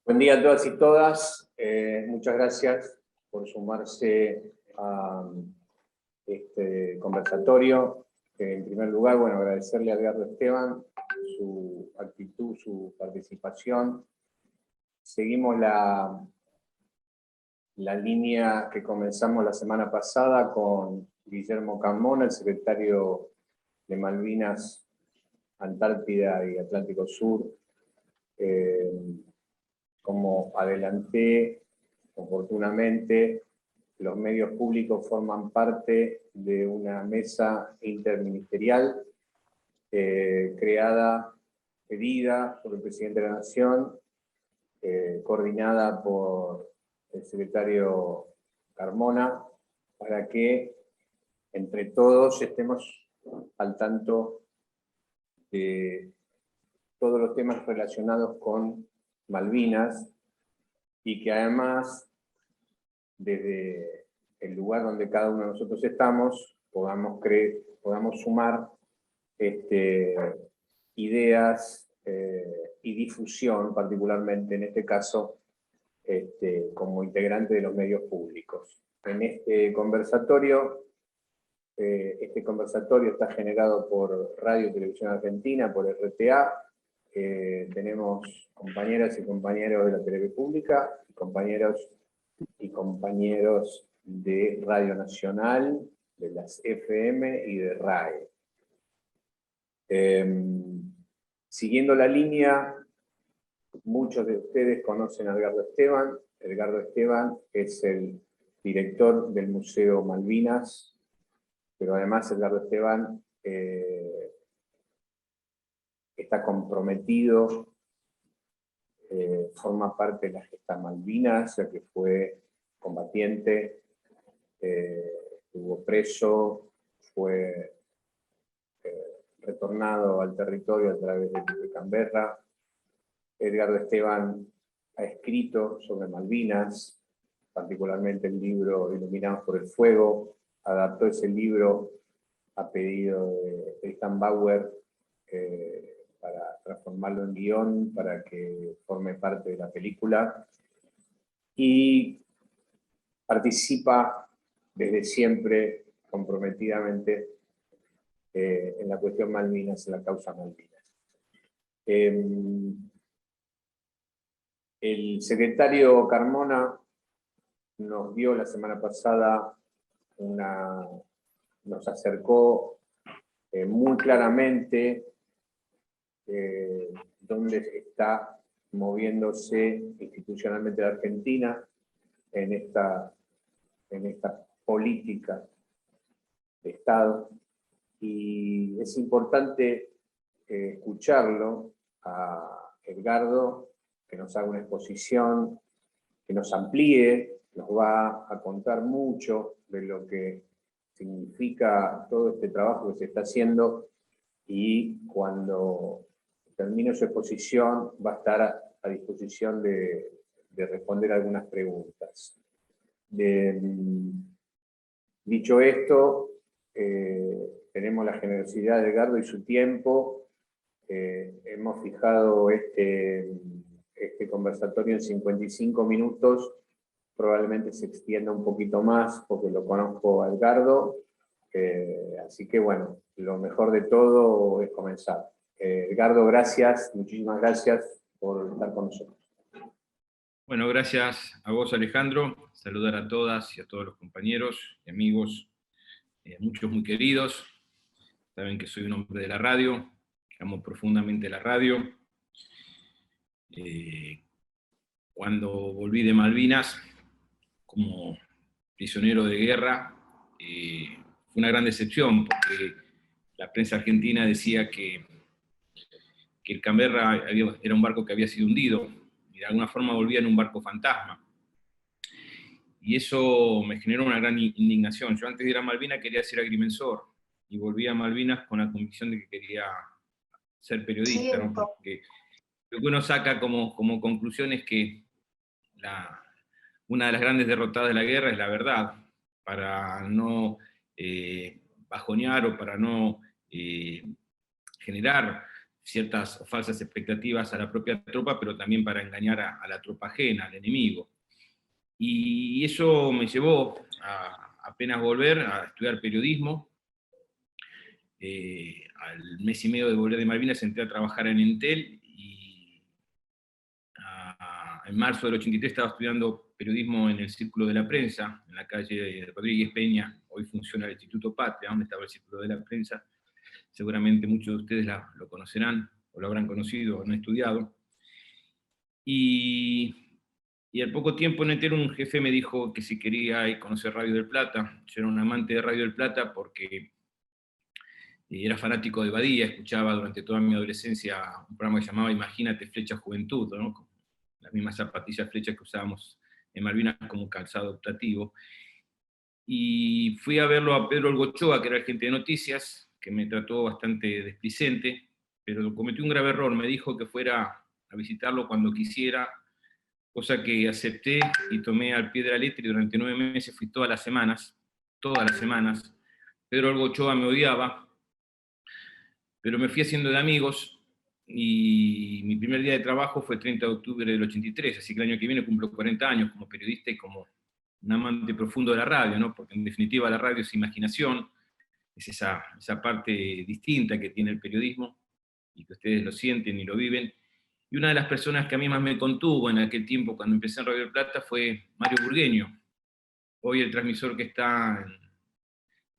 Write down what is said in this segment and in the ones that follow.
Buen día a todas y todas. Muchas gracias por sumarse a este conversatorio. En primer lugar, bueno, agradecerle a Edgardo Esteban su actitud, su participación. Seguimos la línea que comenzamos la semana pasada con Guillermo Carmona, el secretario de Malvinas, Antártida y Atlántico Sur. Como adelanté oportunamente, los medios públicos forman parte de una mesa interministerial pedida por el presidente de la Nación, coordinada por el secretario Carmona, para que entre todos estemos al tanto de todos los temas relacionados con Malvinas, y que además, desde el lugar donde cada uno de nosotros estamos, podamos sumar ideas y difusión, particularmente en este caso, como integrante de los medios públicos. En este conversatorio está generado por Radio y Televisión Argentina, por RTA. Tenemos compañeras y compañeros de la TV Pública, compañeros y compañeros de Radio Nacional, de las FM y de RAE. Siguiendo la línea, muchos de ustedes conocen a Edgardo Esteban. Edgardo Esteban es el director del Museo Malvinas, pero además Edgardo Esteban está comprometido, forma parte de la gesta Malvinas, ya que fue combatiente, estuvo preso, fue retornado al territorio a través de Canberra. Edgardo Esteban ha escrito sobre Malvinas, particularmente el libro Iluminados por el Fuego. Adaptó ese libro a pedido de Tristan Bauer, para transformarlo en guión, para que forme parte de la película, y participa desde siempre comprometidamente en la cuestión Malvinas, en la causa Malvinas. El secretario Carmona nos dio la semana pasada nos acercó muy claramente dónde está moviéndose institucionalmente la Argentina en esta política de Estado, y es importante escucharlo a Edgardo, que nos haga una exposición, que nos amplíe, nos va a contar mucho de lo que significa todo este trabajo que se está haciendo, y cuando termine su exposición va a estar a disposición de responder algunas preguntas. Dicho esto, tenemos la generosidad de Edgardo y su tiempo. Hemos fijado este conversatorio en 55 minutos, probablemente se extienda un poquito más porque lo conozco a Edgardo, así que bueno, lo mejor de todo es comenzar. Edgardo, gracias, muchísimas gracias por estar con nosotros. Bueno, gracias a vos, Alejandro. Saludar a todas y a todos los compañeros y amigos, muchos muy queridos. Saben que soy un hombre de la radio, que amo profundamente la radio. Cuando volví de Malvinas, como prisionero de guerra, fue una gran decepción, porque la prensa argentina decía que el Canberra era un barco que había sido hundido, y de alguna forma volvía en un barco fantasma. Y eso me generó una gran indignación. Yo antes de ir a Malvinas quería ser agrimensor, y volví a Malvinas con la convicción de que quería ser periodista, ¿no? Porque lo que uno saca como conclusión es que una de las grandes derrotadas de la guerra es la verdad. Para no bajonear o para no generar ciertas falsas expectativas a la propia tropa, pero también para engañar a la tropa ajena, al enemigo. Y eso me llevó a apenas volver a estudiar periodismo. Al mes y medio de volver de Malvinas entré a trabajar en Entel y en marzo del 83 estaba estudiando periodismo en el Círculo de la Prensa, en la calle Rodríguez Peña. Hoy funciona el Instituto Patria, donde estaba el Círculo de la Prensa. Seguramente muchos de ustedes lo conocerán, o lo habrán conocido, o han estudiado. Y al poco tiempo en Entel un jefe me dijo que si quería ir a conocer Radio del Plata. Yo era un amante de Radio del Plata porque era fanático de Badía, escuchaba durante toda mi adolescencia un programa que se llamaba Imagínate Flecha Juventud, ¿no? Las mismas zapatillas flechas que usábamos en Malvinas como calzado optativo. Y fui a verlo a Pedro Olgochoa, que era el gerente de noticias, que me trató bastante desplicente, pero cometió un grave error. Me dijo que fuera a visitarlo cuando quisiera, cosa que acepté y tomé al pie de la letra, y durante 9 meses fui todas las semanas. Pedro Olgochoa me odiaba, pero me fui haciendo de amigos, y mi primer día de trabajo fue el 30 de octubre del 83, así que el año que viene cumplo 40 años como periodista y como un amante profundo de la radio, ¿no? Porque en definitiva la radio es imaginación, es esa parte distinta que tiene el periodismo, y que ustedes lo sienten y lo viven. Y una de las personas que a mí más me contuvo en aquel tiempo, cuando empecé en Radio del Plata, fue Mario Burgueño. Hoy el transmisor que está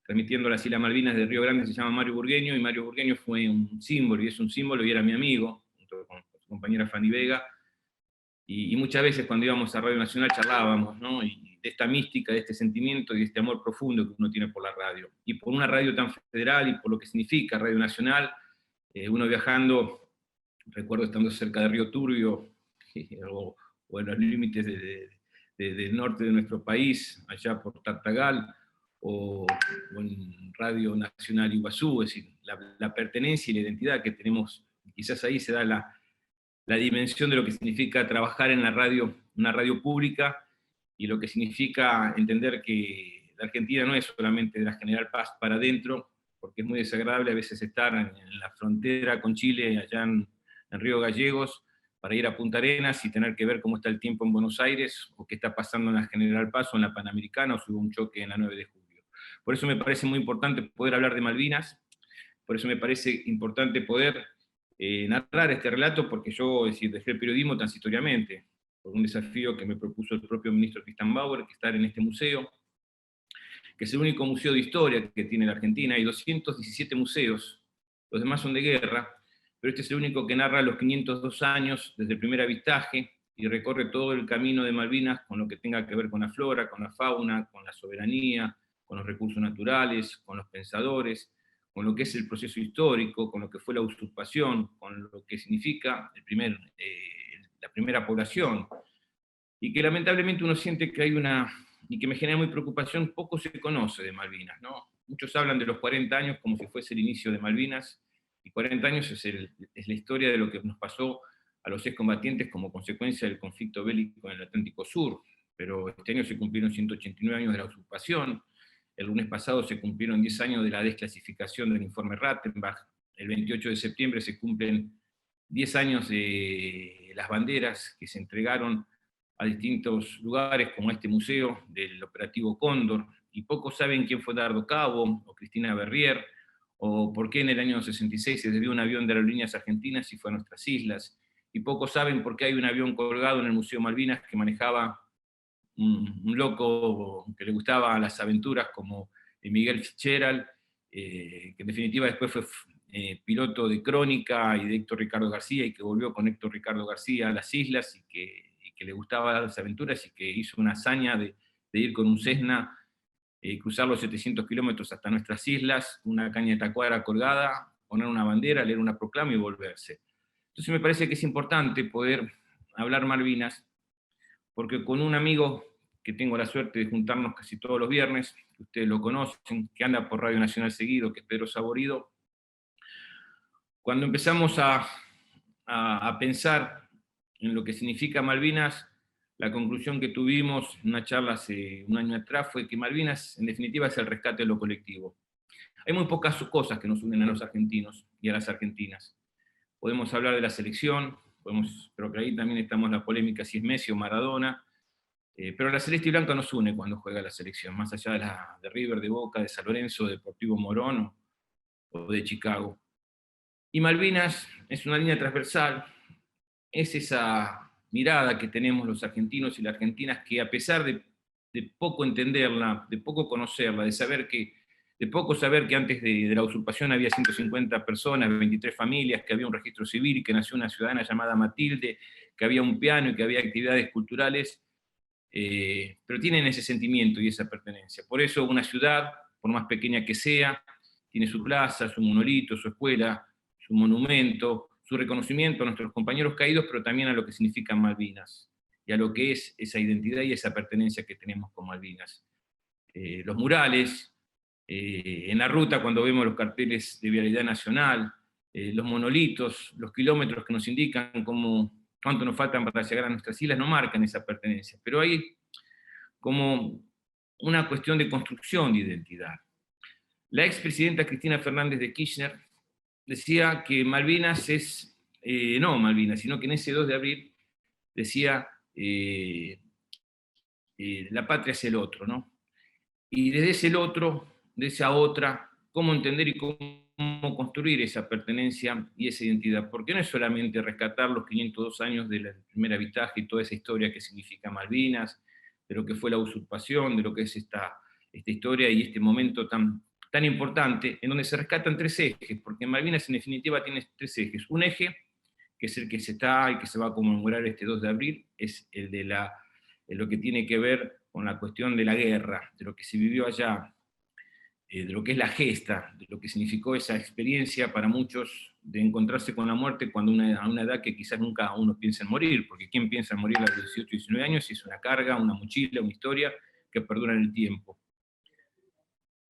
transmitiendo las Islas Malvinas de Río Grande se llama Mario Burgueño, y Mario Burgueño fue un símbolo, y es un símbolo, y era mi amigo, junto con su compañera Fanny Vega, y muchas veces cuando íbamos a Radio Nacional charlábamos, ¿no? Y de esta mística, de este sentimiento y de este amor profundo que uno tiene por la radio, y por una radio tan federal, y por lo que significa Radio Nacional. Uno viajando, recuerdo estando cerca de Río Turbio, o en los límites del norte de nuestro país, allá por Tartagal, o en Radio Nacional Iguazú, es decir, la pertenencia y la identidad que tenemos. Quizás ahí se da la dimensión de lo que significa trabajar en la radio, una radio pública, y lo que significa entender que la Argentina no es solamente de la General Paz para adentro, porque es muy desagradable a veces estar en la frontera con Chile, allá en Río Gallegos, para ir a Punta Arenas y tener que ver cómo está el tiempo en Buenos Aires, o qué está pasando en la General Paz o en la Panamericana, o si hubo un choque en la 9 de julio. Por eso me parece muy importante poder hablar de Malvinas, por eso me parece importante poder narrar este relato, porque yo, es decir, dejé el periodismo transitoriamente, por un desafío que me propuso el propio ministro Tristan Bauer, que estar en este museo, que es el único museo de historia que tiene la Argentina. Hay 217 museos, los demás son de guerra, pero este es el único que narra los 502 años desde el primer avistaje, y recorre todo el camino de Malvinas con lo que tenga que ver con la flora, con la fauna, con la soberanía, con los recursos naturales, con los pensadores, con lo que es el proceso histórico, con lo que fue la usurpación, con lo que significa la primera población, y que lamentablemente uno siente que hay y que me genera muy preocupación, poco se conoce de Malvinas, ¿no? Muchos hablan de los 40 años como si fuese el inicio de Malvinas, y 40 años es la historia de lo que nos pasó a los excombatientes como consecuencia del conflicto bélico en el Atlántico Sur, pero este año se cumplieron 189 años de la usurpación. El lunes pasado se cumplieron 10 años de la desclasificación del informe Rattenbach. El 28 de septiembre se cumplen 10 años de las banderas que se entregaron a distintos lugares, como este museo del operativo Cóndor, y pocos saben quién fue Dardo Cabo, o Cristina Berrier, o por qué en el año 66 se desvió un avión de Aerolíneas Argentinas y fue a nuestras islas, y pocos saben por qué hay un avión colgado en el Museo Malvinas que manejaba un loco que le gustaba las aventuras como Miguel Fitzgerald, que en definitiva después fue piloto de Crónica y de Héctor Ricardo García, y que volvió con Héctor Ricardo García a las islas, y que le gustaba las aventuras, y que hizo una hazaña de ir con un Cessna, cruzar los 700 kilómetros hasta nuestras islas, una caña de tacuara colgada, poner una bandera, leer una proclama y volverse. Entonces me parece que es importante poder hablar Malvinas, porque con un amigo que tengo la suerte de juntarnos casi todos los viernes, que ustedes lo conocen, que anda por Radio Nacional seguido, que es Pedro Saborido, cuando empezamos a pensar en lo que significa Malvinas, la conclusión que tuvimos en una charla hace un año atrás fue que Malvinas, en definitiva, es el rescate de lo colectivo. Hay muy pocas cosas que nos unen a los argentinos y a las argentinas. podemos hablar de la selección, pero que ahí también estamos en la polémica si es Messi o Maradona, pero la celeste y blanca nos une cuando juega la selección, más allá de River, de Boca, de San Lorenzo, de Deportivo Morón o de Chicago. Y Malvinas es una línea transversal, es esa mirada que tenemos los argentinos y las argentinas que a pesar de poco entenderla, de poco conocerla, de poco saber que antes de la usurpación había 150 personas, 23 familias, que había un registro civil, que nació una ciudadana llamada Matilde, que había un piano y que había actividades culturales, pero tienen ese sentimiento y esa pertenencia. Por eso una ciudad, por más pequeña que sea, tiene su plaza, su monolito, su escuela, su monumento, su reconocimiento a nuestros compañeros caídos, pero también a lo que significan Malvinas y a lo que es esa identidad y esa pertenencia que tenemos con Malvinas. Los murales, en la ruta cuando vemos los carteles de vialidad nacional, los monolitos, los kilómetros que nos indican cuánto nos faltan para llegar a nuestras islas, no marcan esa pertenencia, pero hay como una cuestión de construcción de identidad. La expresidenta Cristina Fernández de Kirchner decía que Malvinas es, no Malvinas, sino que en ese 2 de abril decía, la patria es el otro, ¿no? Y desde ese otro, de esa otra, cómo entender y cómo construir esa pertenencia y esa identidad, porque no es solamente rescatar los 502 años del primer avistaje y toda esa historia que significa Malvinas, de lo que fue la usurpación, de lo que es esta historia y este momento tan importante, en donde se rescatan 3 ejes, porque Malvinas en definitiva tiene 3 ejes. Un eje, que es el que se está y que se va a conmemorar este 2 de abril, es el de lo que tiene que ver con la cuestión de la guerra, de lo que se vivió allá, de lo que es la gesta, de lo que significó esa experiencia para muchos de encontrarse con la muerte cuando a una edad que quizás nunca uno piensa en morir, porque ¿quién piensa en morir a los 18, 19 años? Si es una carga, una mochila, una historia que perdura en el tiempo.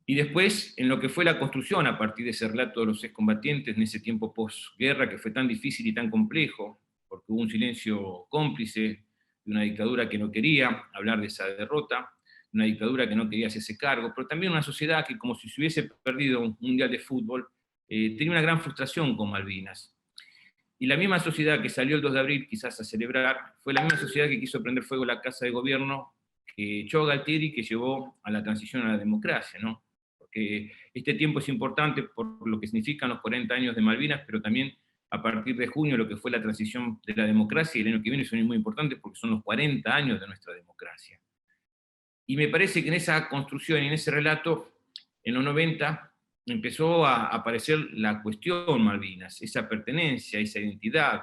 Y después, en lo que fue la construcción a partir de ese relato de los excombatientes en ese tiempo posguerra que fue tan difícil y tan complejo, porque hubo un silencio cómplice de una dictadura que no quería hablar de esa derrota, una dictadura que no quería hacerse cargo, pero también una sociedad que, como si se hubiese perdido un mundial de fútbol, tenía una gran frustración con Malvinas. Y la misma sociedad que salió el 2 de abril quizás a celebrar, fue la misma sociedad que quiso prender fuego la Casa de Gobierno que echó a Galtieri, que llevó a la transición a la democracia, ¿no? Porque este tiempo es importante por lo que significan los 40 años de Malvinas, pero también a partir de junio lo que fue la transición de la democracia, y el año que viene son muy importantes porque son los 40 años de nuestra democracia. Y me parece que en esa construcción y en ese relato, en los 90, empezó a aparecer la cuestión Malvinas, esa pertenencia, esa identidad,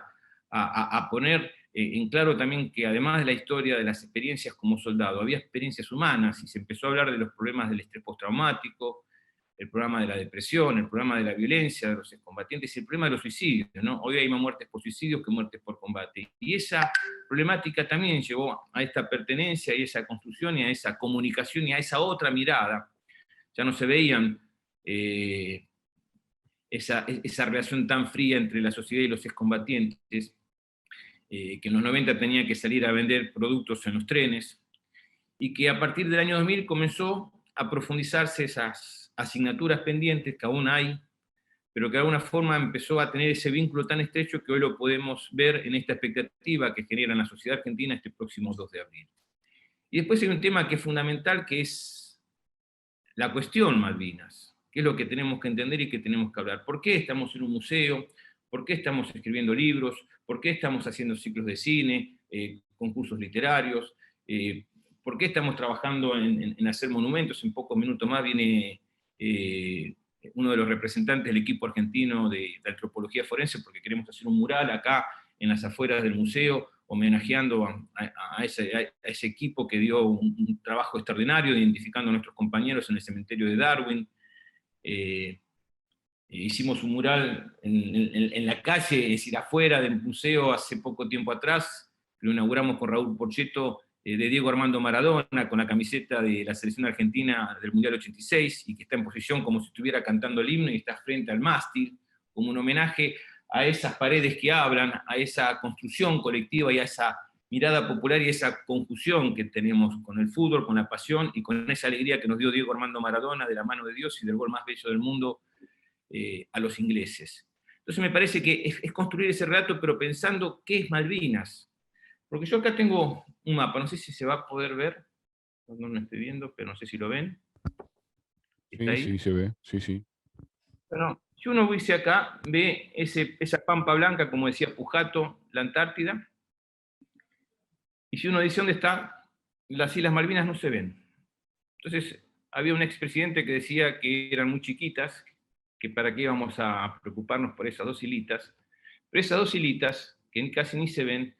a poner en claro también que además de la historia de las experiencias como soldado, había experiencias humanas y se empezó a hablar de los problemas del estrés postraumático, el problema de la depresión, el problema de la violencia de los excombatientes y el problema de los suicidios, ¿no? Hoy hay más muertes por suicidios que muertes por combate. Y esa problemática también llevó a esta pertenencia y esa construcción y a esa comunicación y a esa otra mirada. Ya no se veían esa relación tan fría entre la sociedad y los excombatientes, que en los 90 tenía que salir a vender productos en los trenes, y que a partir del año 2000 comenzó a profundizarse esas asignaturas pendientes que aún hay, pero que de alguna forma empezó a tener ese vínculo tan estrecho que hoy lo podemos ver en esta expectativa que genera en la sociedad argentina este próximo 2 de abril. Y después hay un tema que es fundamental, que es la cuestión Malvinas, que es lo que tenemos que entender y que tenemos que hablar. ¿Por qué estamos en un museo? ¿Por qué estamos escribiendo libros? ¿Por qué estamos haciendo ciclos de cine, concursos literarios? ¿Por qué estamos trabajando en hacer monumentos? En pocos minutos más viene uno de los representantes del equipo argentino de antropología forense, porque queremos hacer un mural acá en las afueras del museo, homenajeando a ese equipo que dio un trabajo extraordinario, identificando a nuestros compañeros en el cementerio de Darwin. Hicimos un mural en la calle, es decir, afuera del museo hace poco tiempo atrás, lo inauguramos con Raúl Porchetto, de Diego Armando Maradona, con la camiseta de la selección argentina del Mundial 86, y que está en posición como si estuviera cantando el himno y está frente al mástil, como un homenaje a esas paredes que hablan, a esa construcción colectiva y a esa mirada popular y esa confusión que tenemos con el fútbol, con la pasión y con esa alegría que nos dio Diego Armando Maradona de la mano de Dios y del gol más bello del mundo a los ingleses. Entonces me parece que es construir ese relato, pero pensando qué es Malvinas. Porque yo acá tengo un mapa, no sé si se va a poder ver, no lo estoy viendo, pero no sé si lo ven. ¿Está Sí, sí, ahí? se ve, sí, sí. Bueno, si uno dice acá, ve esa pampa blanca, como decía Pujato, la Antártida, y si uno dice dónde están las Islas Malvinas, no se ven. Entonces, había un expresidente que decía que eran muy chiquitas, que para qué íbamos a preocuparnos por esas dos hilitas, pero esas dos hilitas, que casi ni se ven,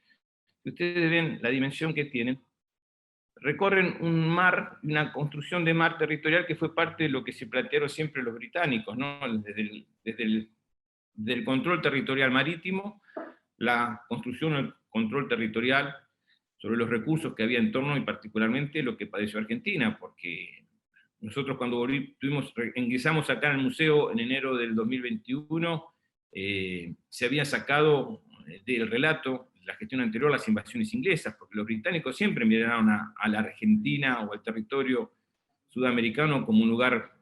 si ustedes ven la dimensión que tienen, recorren un mar, una construcción de mar territorial que fue parte de lo que se plantearon siempre los británicos, ¿no? Desde el control territorial marítimo, la construcción del control territorial sobre los recursos que había en torno y particularmente lo que padeció Argentina, porque nosotros cuando ingresamos acá en el museo en enero del 2021, se había sacado del relato la gestión anterior las invasiones inglesas, porque los británicos siempre miraron a la Argentina o al territorio sudamericano como un lugar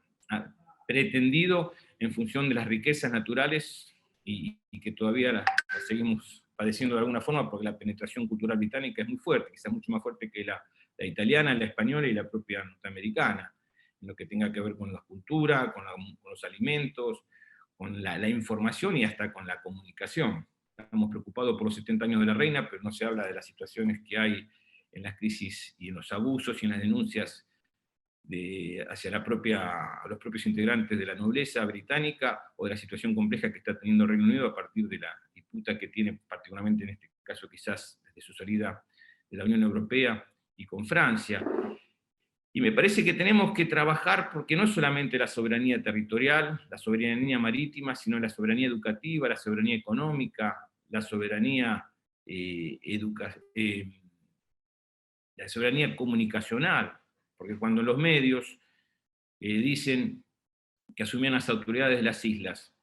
pretendido en función de las riquezas naturales y que todavía las seguimos padeciendo de alguna forma porque la penetración cultural británica es muy fuerte, quizás mucho más fuerte que la italiana, la española y la propia norteamericana, en lo que tenga que ver con la cultura, con los alimentos, con la información y hasta con la comunicación. Estamos preocupados por los 70 años de la reina, pero no se habla de las situaciones que hay en las crisis y en los abusos y en las denuncias hacia los propios integrantes de la nobleza británica o de la situación compleja que está teniendo el Reino Unido a partir de la disputa que tiene, particularmente en este caso quizás desde su salida de la Unión Europea y con Francia. Y me parece que tenemos que trabajar porque no solamente la soberanía territorial, la soberanía marítima, sino la soberanía educativa, la soberanía económica, la soberanía, la soberanía comunicacional, porque cuando los medios dicen que asumían las autoridades de las islas,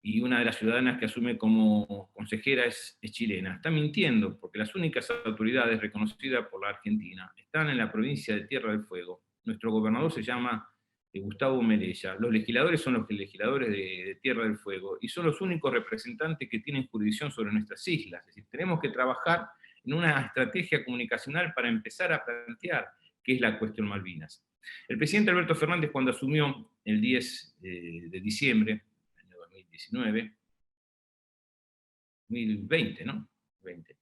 y una de las ciudadanas que asume como consejera es chilena. Está mintiendo, porque las únicas autoridades reconocidas por la Argentina están en la provincia de Tierra del Fuego. Nuestro gobernador se llama Gustavo Melella. Los legisladores son los legisladores de Tierra del Fuego, y son los únicos representantes que tienen jurisdicción sobre nuestras islas. Es decir, tenemos que trabajar en una estrategia comunicacional para empezar a plantear qué es la cuestión Malvinas. El presidente Alberto Fernández, cuando asumió el 10 de diciembre, 2019, 2020, ¿no? 20.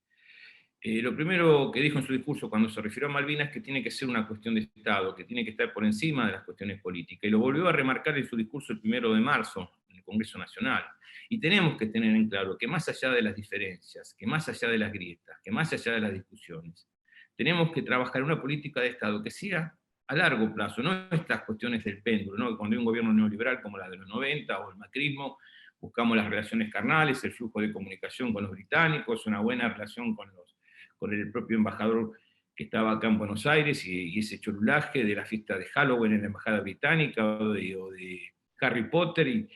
Lo primero que dijo en su discurso cuando se refirió a Malvinas es que tiene que ser una cuestión de Estado, que tiene que estar por encima de las cuestiones políticas, y lo volvió a remarcar en su discurso el 1 de marzo en el Congreso Nacional. Y tenemos que tener en claro que más allá de las diferencias, que más allá de las grietas, que más allá de las discusiones, tenemos que trabajar una política de Estado que sea a largo plazo, no estas cuestiones del péndulo, ¿no? Cuando hay un gobierno neoliberal como la de los 90 o el macrismo, buscamos las relaciones carnales, el flujo de comunicación con los británicos, una buena relación con el propio embajador que estaba acá en Buenos Aires, y ese cholulaje de la fiesta de Halloween en la embajada británica, o de Harry Potter,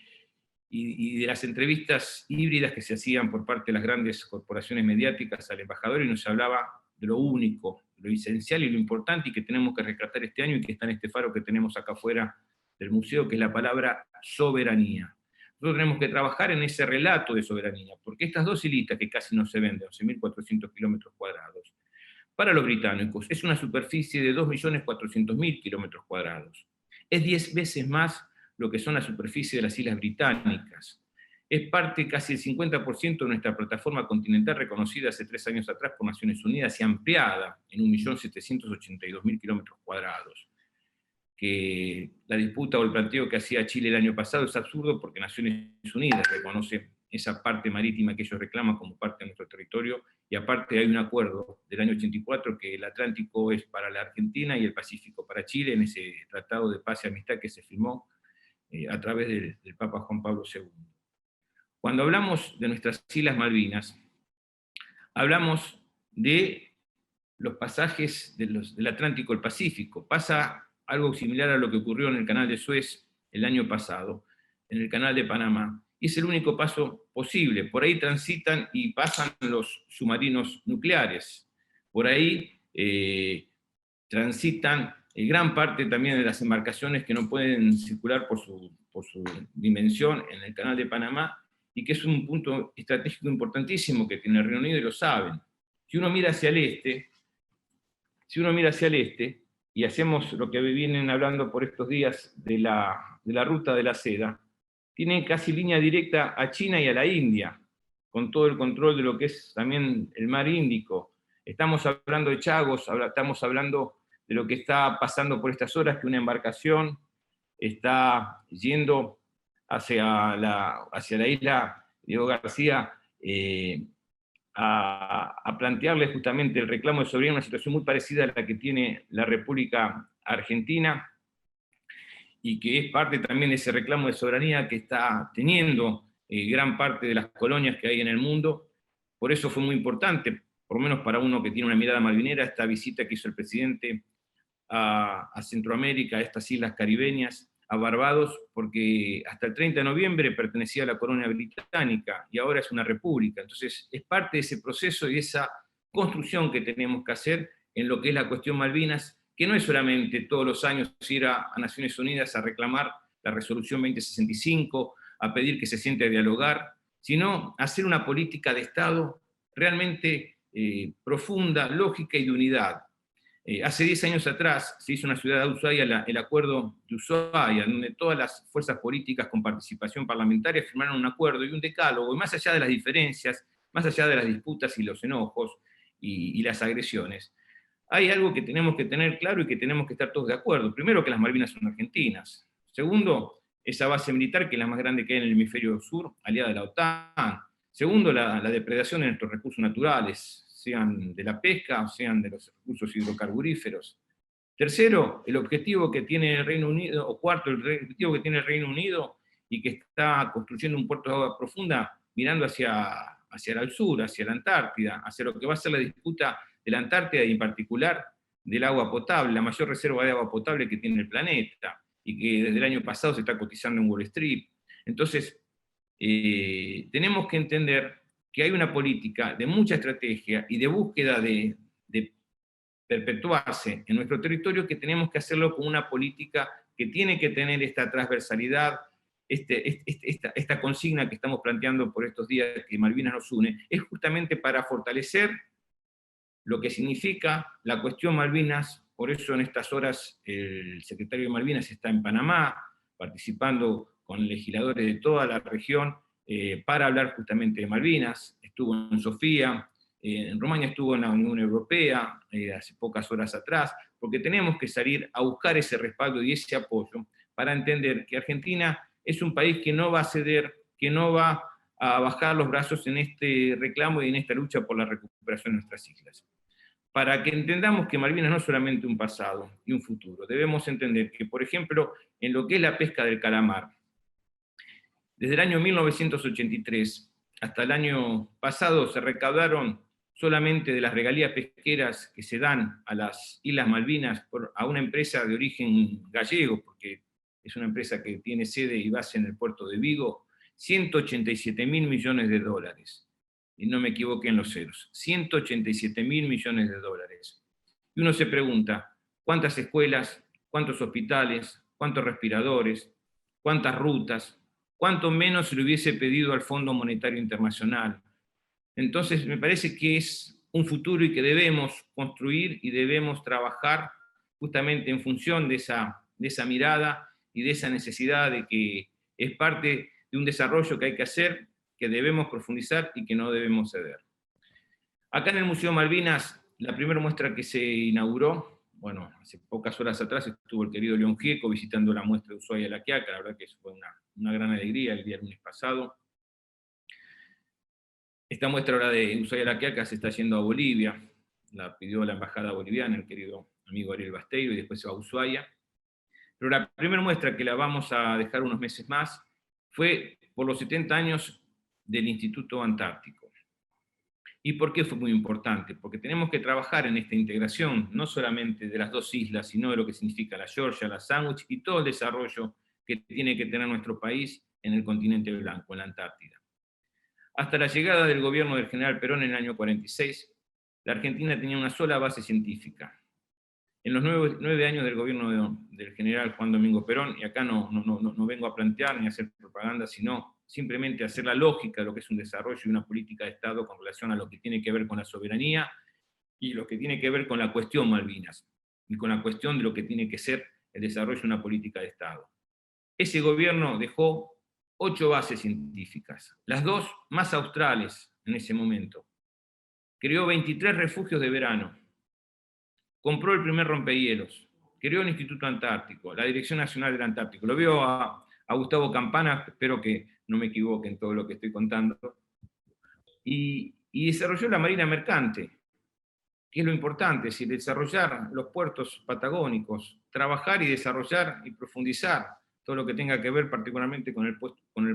y de las entrevistas híbridas que se hacían por parte de las grandes corporaciones mediáticas al embajador, y nos hablaba de lo único, lo esencial y lo importante, y que tenemos que rescatar este año, y que está en este faro que tenemos acá afuera del museo, que es la palabra soberanía. Nosotros tenemos que trabajar en ese relato de soberanía, porque estas dos hilitas que casi no se ven, de 11.400 kilómetros cuadrados, para los británicos es una superficie de 2.400.000 kilómetros cuadrados. Es 10 veces más lo que son la superficie de las Islas Británicas. Es parte casi el 50% de nuestra plataforma continental reconocida hace 3 años atrás por Naciones Unidas y ampliada en 1.782.000 kilómetros cuadrados. Que la disputa o el planteo que hacía Chile el año pasado es absurdo porque Naciones Unidas reconoce esa parte marítima que ellos reclaman como parte de nuestro territorio, y aparte hay un acuerdo del año 84 que el Atlántico es para la Argentina y el Pacífico para Chile, en ese tratado de paz y amistad que se firmó a través del Papa Juan Pablo II. Cuando hablamos de nuestras Islas Malvinas, hablamos de los pasajes del Atlántico al Pacífico. Pasa algo similar a lo que ocurrió en el Canal de Suez el año pasado, en el Canal de Panamá. Y es el único paso posible. Por ahí transitan y pasan los submarinos nucleares. Por ahí transitan gran parte también de las embarcaciones que no pueden circular por su dimensión en el Canal de Panamá, y que es un punto estratégico importantísimo que tiene el Reino Unido y lo saben. Si uno mira hacia el este, y hacemos lo que vienen hablando por estos días de la ruta de la seda, tienen casi línea directa a China y a la India, con todo el control de lo que es también el mar Índico. Estamos hablando de Chagos, estamos hablando de lo que está pasando por estas horas, que una embarcación está yendo hacia la isla Diego García, a plantearle justamente el reclamo de soberanía, una situación muy parecida a la que tiene la República Argentina, y que es parte también de ese reclamo de soberanía que está teniendo gran parte de las colonias que hay en el mundo. Por eso fue muy importante, por lo menos para uno que tiene una mirada malvinera, esta visita que hizo el presidente a Centroamérica, a estas islas caribeñas, a Barbados, porque hasta el 30 de noviembre pertenecía a la colonia británica y ahora es una república. Entonces es parte de ese proceso y de esa construcción que tenemos que hacer en lo que es la cuestión Malvinas, que no es solamente todos los años ir a Naciones Unidas a reclamar la resolución 2065, a pedir que se siente a dialogar, sino hacer una política de Estado realmente profunda, lógica y de unidad. Hace 10 años atrás se hizo en la ciudad de Ushuaia el acuerdo de Ushuaia, donde todas las fuerzas políticas con participación parlamentaria firmaron un acuerdo y un decálogo, y más allá de las diferencias, más allá de las disputas y los enojos y las agresiones, hay algo que tenemos que tener claro y que tenemos que estar todos de acuerdo. Primero, que las Malvinas son argentinas. Segundo, esa base militar que es la más grande que hay en el hemisferio sur, aliada de la OTAN. Segundo, la depredación de nuestros recursos naturales, sean de la pesca, sean de los recursos hidrocarburíferos. Tercero, el objetivo que tiene el Reino Unido, o cuarto, el objetivo que tiene el Reino Unido y que está construyendo un puerto de agua profunda mirando hacia el sur, hacia la Antártida, hacia lo que va a ser la disputa de la Antártida y en particular del agua potable, la mayor reserva de agua potable que tiene el planeta y que desde el año pasado se está cotizando en Wall Street. Entonces, tenemos que entender que hay una política de mucha estrategia y de búsqueda de perpetuarse en nuestro territorio, que tenemos que hacerlo con una política que tiene que tener esta transversalidad, esta consigna que estamos planteando por estos días que Malvinas nos une, es justamente para fortalecer lo que significa la cuestión Malvinas. Por eso en estas horas el secretario de Malvinas está en Panamá, participando con legisladores de toda la región para hablar justamente de Malvinas. Estuvo en Sofía, en Rumania estuvo en la Unión Europea hace pocas horas atrás, porque tenemos que salir a buscar ese respaldo y ese apoyo para entender que Argentina es un país que no va a ceder, que no va a bajar los brazos en este reclamo y en esta lucha por la recuperación de nuestras islas. Para que entendamos que Malvinas no es solamente un pasado y un futuro, debemos entender que, por ejemplo, en lo que es la pesca del calamar, desde el año 1983 hasta el año pasado se recaudaron solamente de las regalías pesqueras que se dan a las Islas Malvinas a una empresa de origen gallego, porque es una empresa que tiene sede y base en el puerto de Vigo, 187.000 millones de dólares. Y no me equivoqué en los ceros, 187.000 millones de dólares. Y uno se pregunta, ¿cuántas escuelas, cuántos hospitales, cuántos respiradores, cuántas rutas, cuánto menos se le hubiese pedido al Fondo Monetario Internacional? Entonces me parece que es un futuro y que debemos construir y debemos trabajar justamente en función de esa mirada y de esa necesidad de que es parte de un desarrollo que hay que hacer, que debemos profundizar y que no debemos ceder. Acá en el Museo Malvinas, la primera muestra que se inauguró, bueno, hace pocas horas atrás estuvo el querido León Gieco visitando la muestra de Ushuaia La Quiaca, la verdad que eso fue una gran alegría el día lunes pasado. Esta muestra ahora de Ushuaia La Quiaca se está yendo a Bolivia, la pidió la embajada boliviana, el querido amigo Ariel Basteiro, y después se va a Ushuaia. Pero la primera muestra, que la vamos a dejar unos meses más, fue por los 70 años del Instituto Antártico. ¿Y por qué fue muy importante? Porque tenemos que trabajar en esta integración, no solamente de las dos islas, sino de lo que significa la Georgia, la Sandwich y todo el desarrollo que tiene que tener nuestro país en el continente blanco, en la Antártida. Hasta la llegada del gobierno del general Perón en el año 46, la Argentina tenía una sola base científica. En los 9 años del gobierno del general Juan Domingo Perón, y acá no vengo a plantear ni a hacer propaganda, sino simplemente hacer la lógica de lo que es un desarrollo y una política de Estado con relación a lo que tiene que ver con la soberanía y lo que tiene que ver con la cuestión Malvinas, y con la cuestión de lo que tiene que ser el desarrollo de una política de Estado. Ese gobierno dejó 8 bases científicas, las 2 más australes en ese momento. Creó 23 refugios de verano, compró el primer rompehielos, creó el Instituto Antártico, la Dirección Nacional del Antártico. Lo veo a Gustavo Campana, espero que no me equivoque en todo lo que estoy contando. Y desarrolló la Marina Mercante, que es lo importante, es decir, desarrollar los puertos patagónicos, trabajar y desarrollar y profundizar todo lo que tenga que ver particularmente con el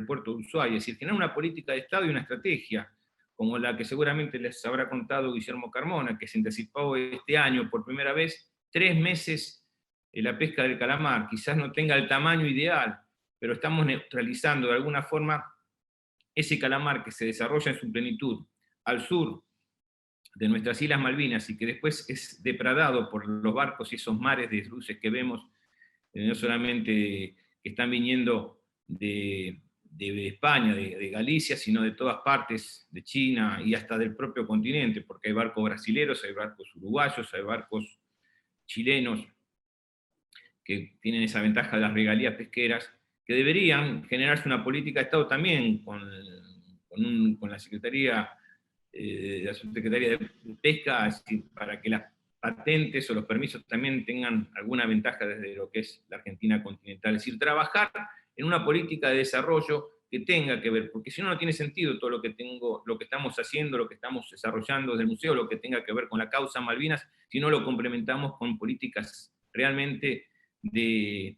puerto de Ushuaia, es decir, generar una política de Estado y una estrategia, como la que seguramente les habrá contado Guillermo Carmona, que se anticipó este año por primera vez 3 meses la pesca del calamar. Quizás no tenga el tamaño ideal, pero estamos neutralizando de alguna forma ese calamar que se desarrolla en su plenitud al sur de nuestras Islas Malvinas y que después es depredado por los barcos y esos mares de luces que vemos, no solamente que están viniendo de España, de Galicia, sino de todas partes, de China y hasta del propio continente, porque hay barcos brasileros, hay barcos uruguayos, hay barcos chilenos que tienen esa ventaja de las regalías pesqueras, que deberían generarse una política de Estado también con la Secretaría de la Subsecretaría de Pesca, es decir, para que las patentes o los permisos también tengan alguna ventaja desde lo que es la Argentina continental. Es decir, trabajar en una política de desarrollo que tenga que ver, porque si no, no tiene sentido todo lo que estamos haciendo, lo que estamos desarrollando desde el museo, lo que tenga que ver con la causa Malvinas, si no lo complementamos con políticas realmente de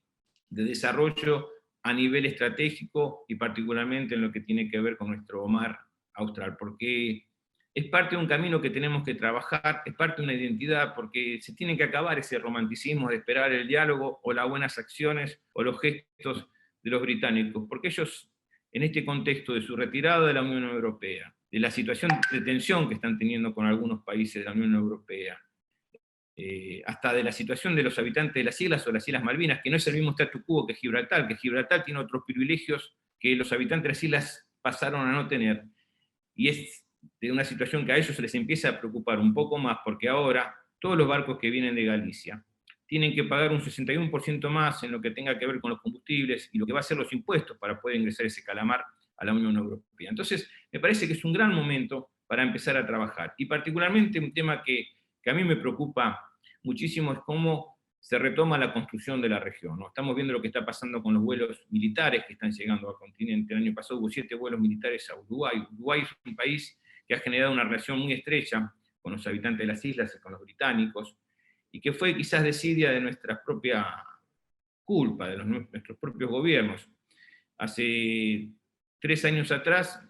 desarrollo a nivel estratégico y particularmente en lo que tiene que ver con nuestro mar austral, porque es parte de un camino que tenemos que trabajar, es parte de una identidad, porque se tiene que acabar ese romanticismo de esperar el diálogo o las buenas acciones o los gestos de los británicos, porque ellos, en este contexto de su retirada de la Unión Europea, de la situación de tensión que están teniendo con algunos países de la Unión Europea, hasta de la situación de los habitantes de las islas o las Islas Malvinas, que no es el mismo statu quo que Gibraltar tiene otros privilegios que los habitantes de las islas pasaron a no tener, y es de una situación que a ellos se les empieza a preocupar un poco más, porque ahora todos los barcos que vienen de Galicia tienen que pagar un 61% más en lo que tenga que ver con los combustibles y lo que va a ser los impuestos para poder ingresar ese calamar a la Unión Europea. Entonces, me parece que es un gran momento para empezar a trabajar, y particularmente un tema que a mí me preocupa muchísimo es cómo se retoma la construcción de la región, ¿no? Estamos viendo lo que está pasando con los vuelos militares que están llegando al continente. El año pasado hubo 7 vuelos militares a Uruguay. Uruguay es un país que ha generado una relación muy estrecha con los habitantes de las islas y con los británicos, y que fue quizás desidia de nuestra propia culpa, de nuestros propios gobiernos. Hace 3 años atrás,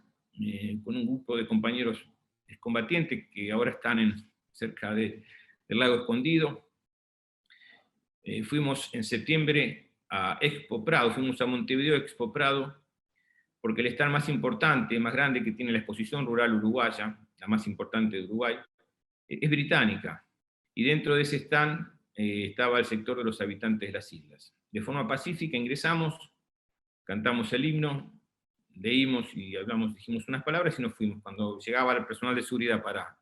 con un grupo de compañeros excombatientes que ahora están cerca del lago Escondido, fuimos en septiembre a Expo Prado, fuimos a Montevideo Expo Prado, porque el stand más importante, más grande que tiene la exposición rural uruguaya, la más importante de Uruguay, es británica. Y dentro de ese stand estaba el sector de los habitantes de las islas. De forma pacífica ingresamos, cantamos el himno, leímos y dijimos unas palabras y nos fuimos. Cuando llegaba el personal de seguridad para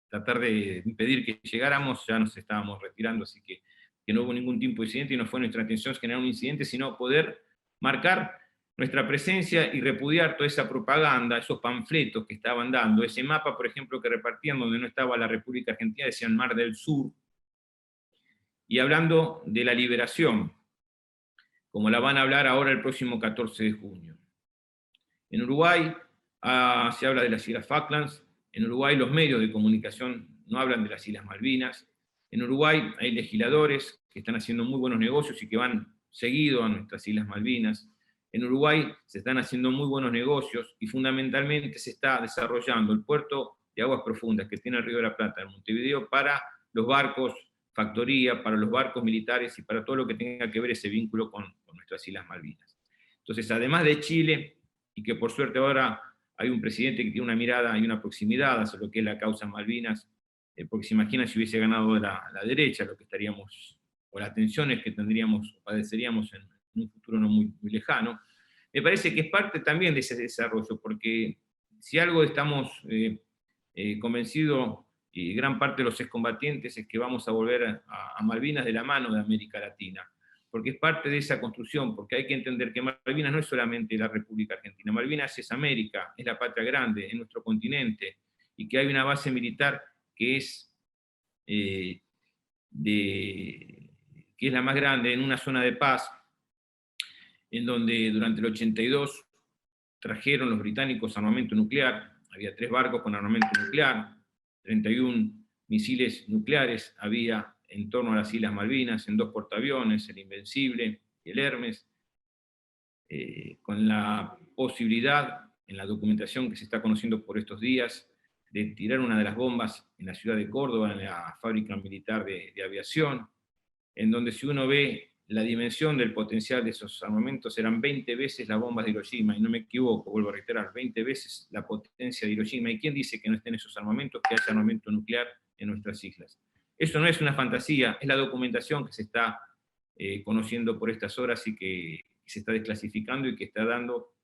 tratar de impedir que llegáramos, ya nos estábamos retirando, así que no hubo ningún tipo de incidente y no fue nuestra intención generar un incidente, sino poder marcar nuestra presencia y repudiar toda esa propaganda, esos panfletos que estaban dando, ese mapa, por ejemplo, que repartían donde no estaba la República Argentina, decían Mar del Sur, y hablando de la liberación, como la van a hablar ahora el próximo 14 de junio. En Uruguay se habla de las Islas Falklands, en Uruguay los medios de comunicación no hablan de las Islas Malvinas, en Uruguay hay legisladores que están haciendo muy buenos negocios y que van seguido a nuestras Islas Malvinas. En Uruguay se están haciendo muy buenos negocios y fundamentalmente se está desarrollando el puerto de aguas profundas que tiene el Río de la Plata en Montevideo para los barcos factoría, para los barcos militares y para todo lo que tenga que ver ese vínculo con nuestras Islas Malvinas. Entonces, además de Chile, y que por suerte ahora hay un presidente que tiene una mirada y una proximidad hacia lo que es la causa Malvinas, porque se imagina si hubiese ganado la derecha, lo que estaríamos, o las tensiones que tendríamos, o padeceríamos en un futuro no muy, muy lejano. me parece que es parte también de ese desarrollo, porque si algo estamos convencidos, y gran parte de los excombatientes, es que vamos a volver a Malvinas de la mano de América Latina, porque es parte de esa construcción, porque hay que entender que Malvinas no es solamente la República Argentina, Malvinas es América, es la patria grande, es nuestro continente, y que hay una base militar que es, que es la más grande en una zona de paz, en donde durante el 82 trajeron los británicos armamento nuclear, había 3 barcos con armamento nuclear, 31 misiles nucleares había en torno a las Islas Malvinas, en 2 portaaviones, el Invencible y el Hermes, con la posibilidad, en la documentación que se está conociendo por estos días, de tirar una de las bombas en la ciudad de Córdoba, en la fábrica militar de aviación, en donde si uno ve la dimensión del potencial de esos armamentos, eran 20 veces las bombas de Hiroshima, y no me equivoco, vuelvo a reiterar, 20 veces la potencia de Hiroshima. ¿Y quién dice que no estén esos armamentos, que haya armamento nuclear en nuestras islas? Eso no es una fantasía, es la documentación que se está conociendo por estas horas y que se está desclasificando y que está dando,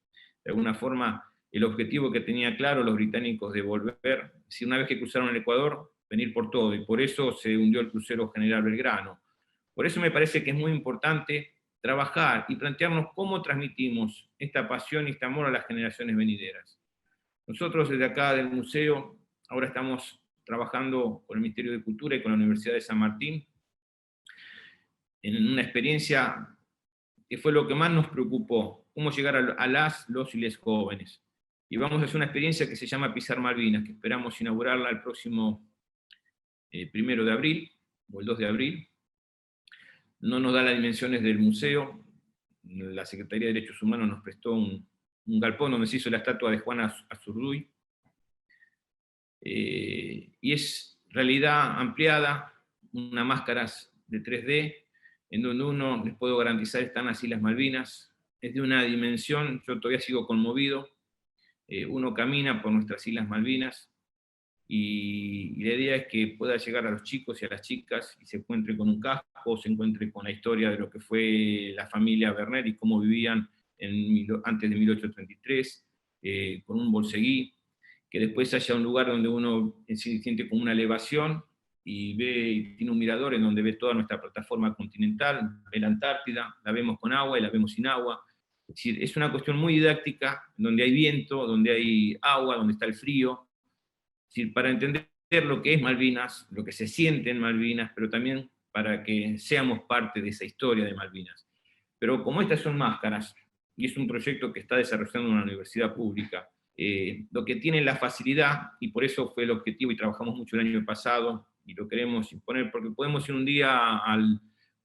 de alguna forma, el objetivo que tenía claro los británicos de volver, si una vez que cruzaron el Ecuador, venir por todo, y por eso se hundió el crucero General Belgrano. Por eso me parece que es muy importante trabajar y plantearnos cómo transmitimos esta pasión y este amor a las generaciones venideras. Nosotros desde acá del museo ahora estamos trabajando con el Ministerio de Cultura y con la Universidad de San Martín en una experiencia que fue lo que más nos preocupó, cómo llegar a los y les jóvenes. Y vamos a hacer una experiencia que se llama Pisar Malvinas, que esperamos inaugurarla el próximo 1 de abril, o el 2 de abril. No nos da las dimensiones del museo, la Secretaría de Derechos Humanos nos prestó un galpón donde se hizo la estatua de Juana Azurduy, y es realidad ampliada, unas máscaras de 3D, en donde uno, les puedo garantizar, están las Islas Malvinas, es de una dimensión, yo todavía sigo conmovido, uno camina por nuestras Islas Malvinas, y la idea es que pueda llegar a los chicos y a las chicas y se encuentre con un casco, se encuentre con la historia de lo que fue la familia Bernet y cómo vivían antes de 1833, con un bolseguí, que después haya un lugar donde uno se siente como una elevación y ve, y tiene un mirador en donde ve toda nuestra plataforma continental, ve la Antártida, la vemos con agua y la vemos sin agua. Es decir, es una cuestión muy didáctica, donde hay viento, donde hay agua, donde está el frío, es decir, para entender lo que es Malvinas, lo que se siente en Malvinas, pero también para que seamos parte de esa historia de Malvinas. Pero como estas son máscaras, y es un proyecto que está desarrollando una universidad pública, lo que tiene la facilidad, y por eso fue el objetivo, y trabajamos mucho el año pasado, y lo queremos imponer, porque podemos ir un día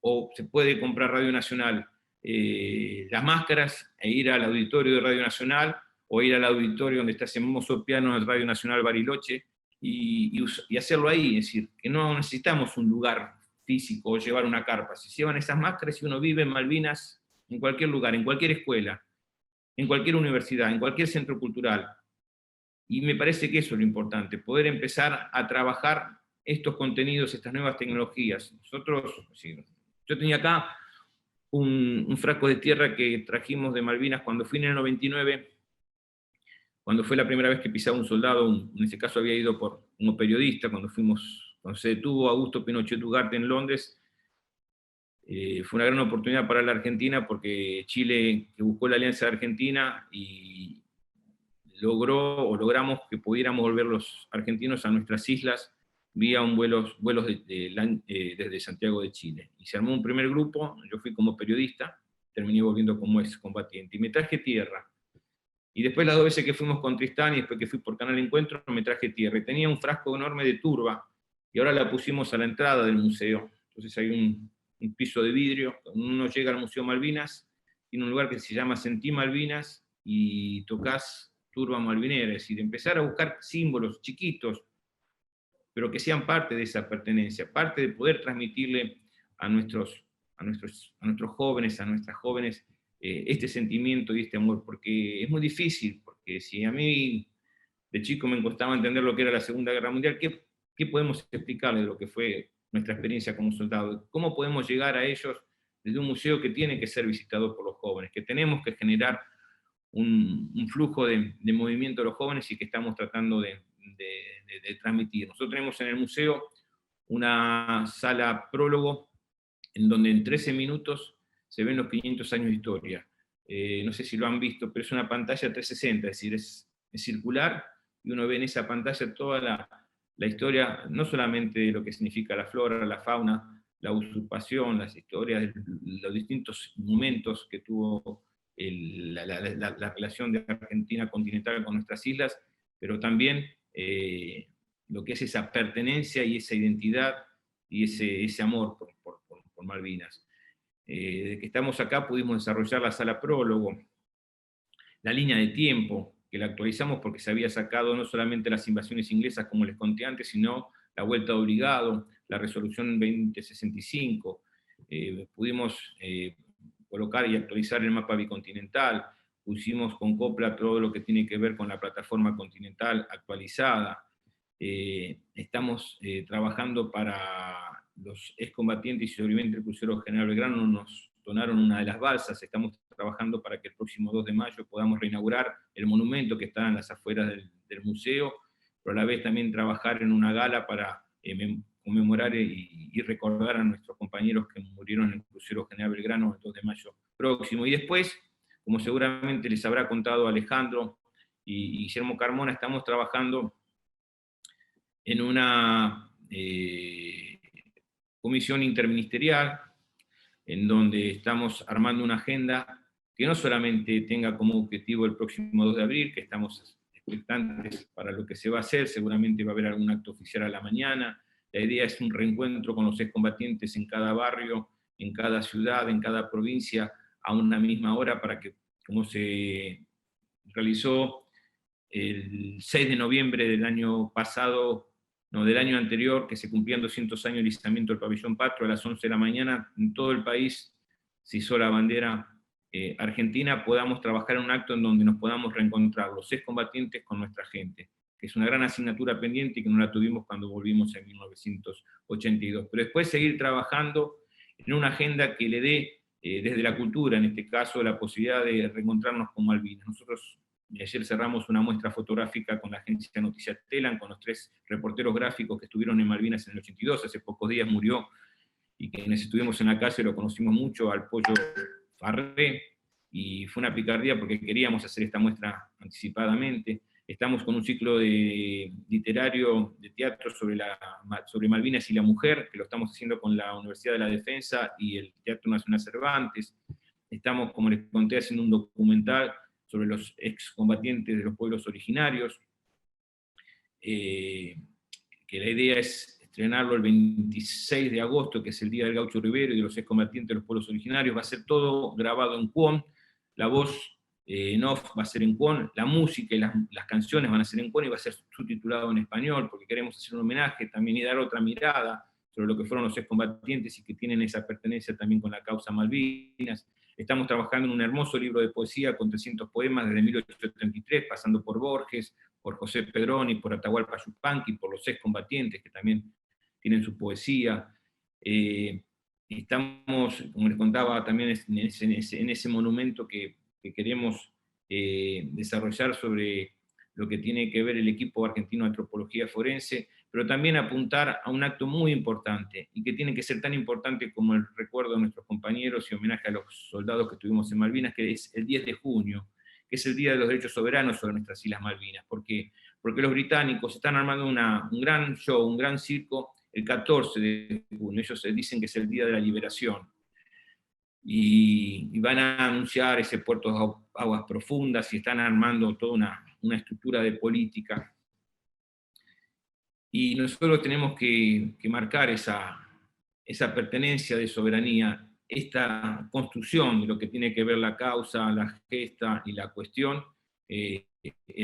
o se puede comprar Radio Nacional las máscaras, e ir al auditorio de Radio Nacional, o ir al auditorio donde está ese hermoso piano de Radio Nacional Bariloche, y hacerlo ahí, es decir, que no necesitamos un lugar físico o llevar una carpa, se llevan esas máscaras y uno vive en Malvinas en cualquier lugar, en cualquier escuela, en cualquier universidad, en cualquier centro cultural. Y me parece que eso es lo importante, poder empezar a trabajar estos contenidos, estas nuevas tecnologías. Nosotros, yo tenía acá un frasco de tierra que trajimos de Malvinas cuando fui en el 99, cuando fue la primera vez que pisaba un soldado, en ese caso había ido como periodista, cuando se detuvo Augusto Pinochet Ugarte en Londres. Fue una gran oportunidad para la Argentina porque Chile, que buscó la alianza de Argentina, y logramos que pudiéramos volver los argentinos a nuestras islas vía vuelos desde Santiago de Chile. Y se armó un primer grupo, yo fui como periodista, terminé volviendo como excombatiente, y me traje tierra. Y después las 2 veces que fuimos con Tristán y después que fui por Canal Encuentro, me traje tierra. Y tenía un frasco enorme de turba, y ahora la pusimos a la entrada del museo. Entonces hay un piso de vidrio, cuando uno llega al Museo Malvinas, tiene un lugar que se llama Sentí Malvinas, y tocas turba malvinera, es decir, empezar a buscar símbolos chiquitos, pero que sean parte de esa pertenencia, parte de poder transmitirle a nuestros jóvenes, a nuestras jóvenes, este sentimiento y este amor, porque es muy difícil, porque si a mí de chico me costaba entender lo que era la Segunda Guerra Mundial, ¿qué podemos explicarle de lo que fue nuestra experiencia como soldado? ¿Cómo podemos llegar a ellos desde un museo que tiene que ser visitado por los jóvenes, que tenemos que generar un flujo de movimiento de los jóvenes y que estamos tratando de transmitir. Nosotros tenemos en el museo una sala prólogo en donde en 13 minutos se ven los 500 años de historia. No sé si lo han visto, pero es una pantalla 360, es decir, es circular, y uno ve en esa pantalla toda la historia, no solamente de lo que significa la flora, la fauna, la usurpación, las historias, los distintos momentos que tuvo la relación de Argentina continental con nuestras islas, pero también lo que es esa pertenencia y esa identidad y ese amor por Malvinas. Desde que estamos acá pudimos desarrollar la sala prólogo, la línea de tiempo, que la actualizamos porque se había sacado no solamente las invasiones inglesas, como les conté antes, sino la vuelta de obligado, la resolución 2065, pudimos colocar y actualizar el mapa bicontinental, pusimos con Copla todo lo que tiene que ver con la plataforma continental actualizada, estamos trabajando para los excombatientes y sobrevivientes del crucero General Belgrano, nos donaron una de las balsas, estamos trabajando para que el próximo 2 de mayo podamos reinaugurar el monumento que está en las afueras del museo, pero a la vez también trabajar en una gala para conmemorar y recordar a nuestros compañeros que murieron en el crucero General Belgrano el 2 de mayo próximo. Y después, como seguramente les habrá contado Alejandro y Guillermo Carmona, estamos trabajando en una comisión interministerial en donde estamos armando una agenda que no solamente tenga como objetivo el próximo 2 de abril, que estamos expectantes para lo que se va a hacer, seguramente va a haber algún acto oficial a la mañana, la idea es un reencuentro con los excombatientes en cada barrio, en cada ciudad, en cada provincia, a una misma hora, para que, como se realizó el 6 de noviembre del año pasado, no, del año anterior, que se cumplían 200 años del izamiento del pabellón Patrio, a las 11 de la mañana, en todo el país se izó la bandera argentina, podamos trabajar en un acto en donde nos podamos reencontrar los excombatientes con nuestra gente, que es una gran asignatura pendiente y que no la tuvimos cuando volvimos en 1982. Pero después seguir trabajando en una agenda que le dé, desde la cultura, en este caso, la posibilidad de reencontrarnos con Malvinas. Nosotros ayer cerramos una muestra fotográfica con la agencia Noticias Telam, con los 3 reporteros gráficos que estuvieron en Malvinas en el 82, hace pocos días murió, y quienes estuvimos en la calle lo conocimos mucho, al Pollo Farré, y fue una picardía porque queríamos hacer esta muestra anticipadamente. Estamos con un ciclo literario de teatro sobre Malvinas y la mujer, que lo estamos haciendo con la Universidad de la Defensa y el Teatro Nacional Cervantes. Estamos, como les conté, haciendo un documental sobre los excombatientes de los pueblos originarios, que la idea es estrenarlo el 26 de agosto, que es el Día del Gaucho Rivero y de los excombatientes de los pueblos originarios. Va a ser todo grabado en Cuom, la voz en off va a ser en Cuom, la música y las canciones van a ser en Cuom y va a ser subtitulado en español, porque queremos hacer un homenaje también y dar otra mirada sobre lo que fueron los excombatientes y que tienen esa pertenencia también con la causa Malvinas. Estamos trabajando en un hermoso libro de poesía con 300 poemas desde 1833, pasando por Borges, por José Pedroni, por Atahualpa Yupanqui, por los excombatientes que también tienen su poesía. Estamos, como les contaba, también en ese monumento que queremos desarrollar sobre lo que tiene que ver el equipo argentino de antropología forense, pero también apuntar a un acto muy importante, y que tiene que ser tan importante como el recuerdo de nuestros compañeros y homenaje a los soldados que estuvimos en Malvinas, que es el 10 de junio, que es el Día de los Derechos Soberanos sobre nuestras Islas Malvinas, porque los británicos están armando un gran show, un gran circo, el 14 de junio, ellos dicen que es el Día de la Liberación, y van a anunciar ese puerto de aguas profundas, y están armando toda una estructura de política. Y nosotros tenemos que marcar esa pertenencia de soberanía, esta construcción de lo que tiene que ver la causa, la gesta y la cuestión, el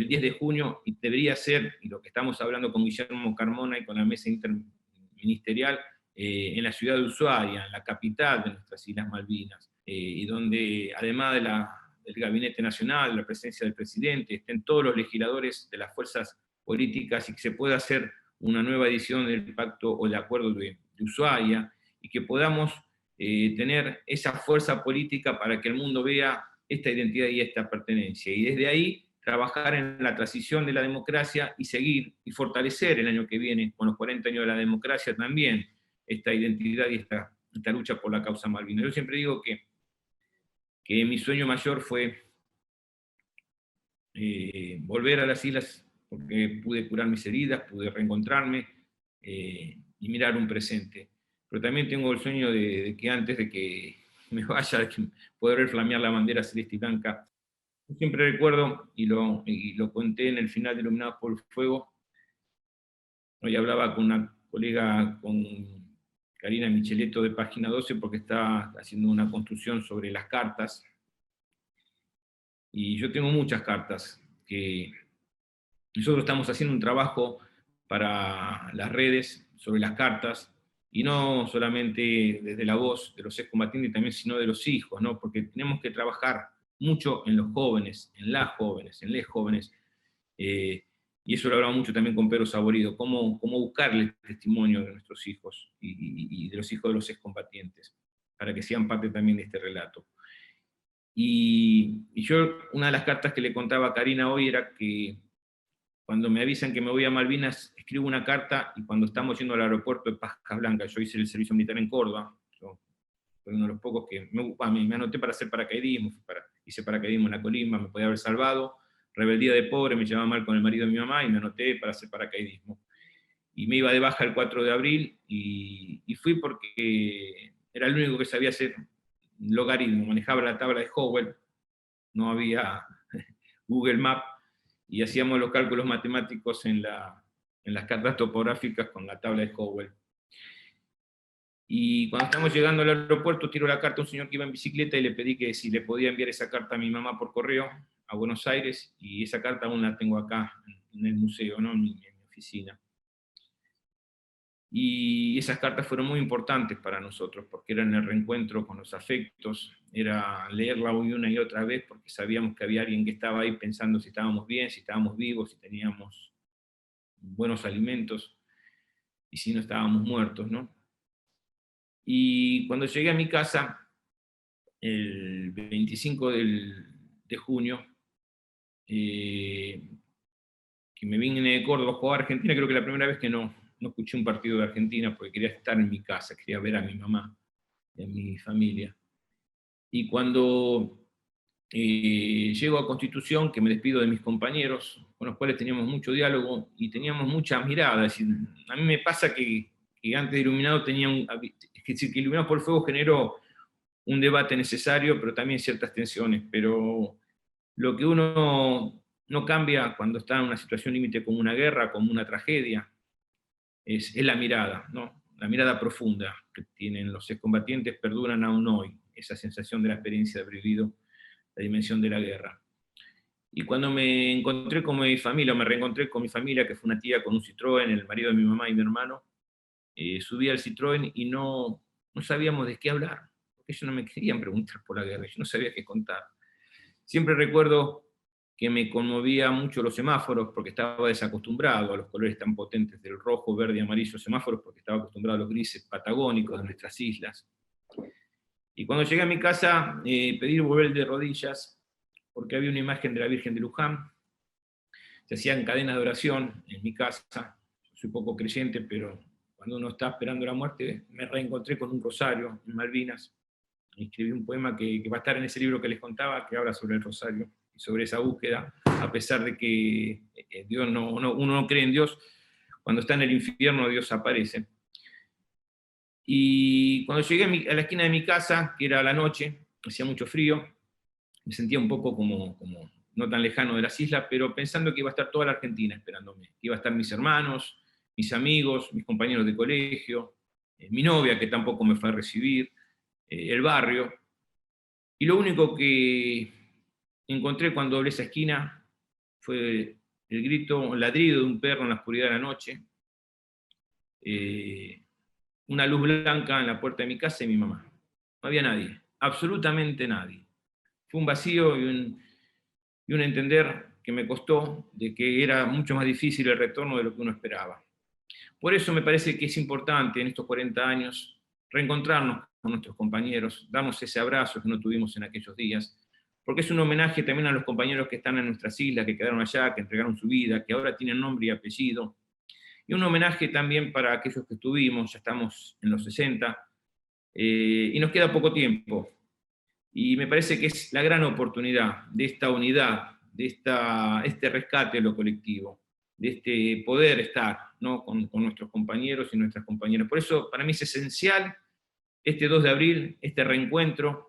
10 de junio, y debería ser, y lo que estamos hablando con Guillermo Carmona y con la mesa interministerial, en la ciudad de Ushuaia, en la capital de nuestras Islas Malvinas, y donde además del Gabinete Nacional, la presencia del presidente, estén todos los legisladores de las fuerzas políticas, y que se pueda hacer una nueva edición del pacto o del acuerdo de Ushuaia, y que podamos tener esa fuerza política para que el mundo vea esta identidad y esta pertenencia. Y desde ahí trabajar en la transición de la democracia y seguir y fortalecer el año que viene, con los 40 años de la democracia también, esta identidad y esta lucha por la causa Malvinas. Yo siempre digo que mi sueño mayor fue volver a las islas porque pude curar mis heridas, pude reencontrarme y mirar un presente. Pero también tengo el sueño de que antes de que me vaya, de que poder ver flamear la bandera celeste y blanca. Yo siempre recuerdo, y lo conté en el final de Iluminados por el Fuego, hoy hablaba con una colega, con Karina Micheletto de Página 12, porque está haciendo una construcción sobre las cartas, y yo tengo muchas cartas que nosotros estamos haciendo un trabajo para las redes sobre las cartas, y no solamente desde la voz de los excombatientes también, sino de los hijos, ¿no? Porque tenemos que trabajar mucho en los jóvenes, en las jóvenes, en les jóvenes, y eso lo hablaba mucho también con Pedro Saborido, cómo buscarle el testimonio de nuestros hijos y de los hijos de los excombatientes, para que sean parte también de este relato. Y yo, una de las cartas que le contaba a Karina hoy era que cuando me avisan que me voy a Malvinas, escribo una carta, y cuando estamos yendo al aeropuerto de Casablanca, yo hice el servicio militar en Córdoba, yo fui uno de los pocos que me anoté para hacer paracaidismo, hice paracaidismo en la Colimba, me podía haber salvado, rebeldía de pobre, me llevaba mal con el marido de mi mamá, y me anoté para hacer paracaidismo. Y me iba de baja el 4 de abril, y fui porque era el único que sabía hacer logaritmo, manejaba la tabla de Howell, no había Google Maps, y hacíamos los cálculos matemáticos en las cartas topográficas con la tabla de Howell. Y cuando estamos llegando al aeropuerto, tiro la carta a un señor que iba en bicicleta y le pedí que si le podía enviar esa carta a mi mamá por correo a Buenos Aires, y esa carta aún la tengo acá en el museo, ¿no? en mi oficina. Y esas cartas fueron muy importantes para nosotros, porque eran el reencuentro con los afectos, era leerla una y otra vez, porque sabíamos que había alguien que estaba ahí pensando si estábamos bien, si estábamos vivos, si teníamos buenos alimentos, y si no estábamos muertos, ¿no? Y cuando llegué a mi casa, el 25 de junio, que me vine de Córdoba a jugar a Argentina, creo que la primera vez que no escuché un partido de Argentina, porque quería estar en mi casa, quería ver a mi mamá y a mi familia. Y cuando llego a Constitución, que me despido de mis compañeros, con los cuales teníamos mucho diálogo y teníamos muchas miradas. Es decir, a mí me pasa que antes de Iluminado es decir, que Iluminado por el Fuego generó un debate necesario, pero también ciertas tensiones. Pero lo que uno no cambia cuando está en una situación límite como una guerra, como una tragedia, es la mirada, ¿no? La mirada profunda que tienen los excombatientes perduran aún hoy, esa sensación de la experiencia de haber vivido la dimensión de la guerra. Y cuando me encontré con mi familia, o me reencontré con mi familia, que fue una tía con un Citroën, el marido de mi mamá y mi hermano, subí al Citroën y no sabíamos de qué hablar, porque ellos no me querían preguntar por la guerra, yo no sabía qué contar. Siempre recuerdo que me conmovía mucho los semáforos, porque estaba desacostumbrado a los colores tan potentes del rojo, verde y amarillo semáforos, porque estaba acostumbrado a los grises patagónicos de nuestras islas. Y cuando llegué a mi casa, pedí volver de rodillas, porque había una imagen de la Virgen de Luján. Se hacían cadenas de oración en mi casa. Soy poco creyente, pero cuando uno está esperando la muerte, me reencontré con un rosario en Malvinas. Escribí un poema que va a estar en ese libro que les contaba, que habla sobre el rosario y sobre esa búsqueda, a pesar de que Dios uno no cree en Dios. Cuando está en el infierno, Dios aparece. Y cuando llegué a la esquina de mi casa, que era la noche, hacía mucho frío, me sentía un poco como no tan lejano de las islas, pero pensando que iba a estar toda la Argentina esperándome, que iba a estar mis hermanos, mis amigos, mis compañeros de colegio, mi novia, que tampoco me fue a recibir, el barrio. Y lo único que encontré cuando doblé esa esquina fue el grito, el ladrido de un perro en la oscuridad de la noche, una luz blanca en la puerta de mi casa y mi mamá. No había nadie, absolutamente nadie. Fue un vacío y un entender que me costó, de que era mucho más difícil el retorno de lo que uno esperaba. Por eso me parece que es importante en estos 40 años reencontrarnos con nuestros compañeros, darnos ese abrazo que no tuvimos en aquellos días, porque es un homenaje también a los compañeros que están en nuestras islas, que quedaron allá, que entregaron su vida, que ahora tienen nombre y apellido, y un homenaje también para aquellos que estuvimos, ya estamos en los 60, y nos queda poco tiempo. Y me parece que es la gran oportunidad de esta unidad, de este rescate de lo colectivo, de este poder estar, ¿no?, con nuestros compañeros y nuestras compañeras. Por eso, para mí es esencial este 2 de abril, este reencuentro,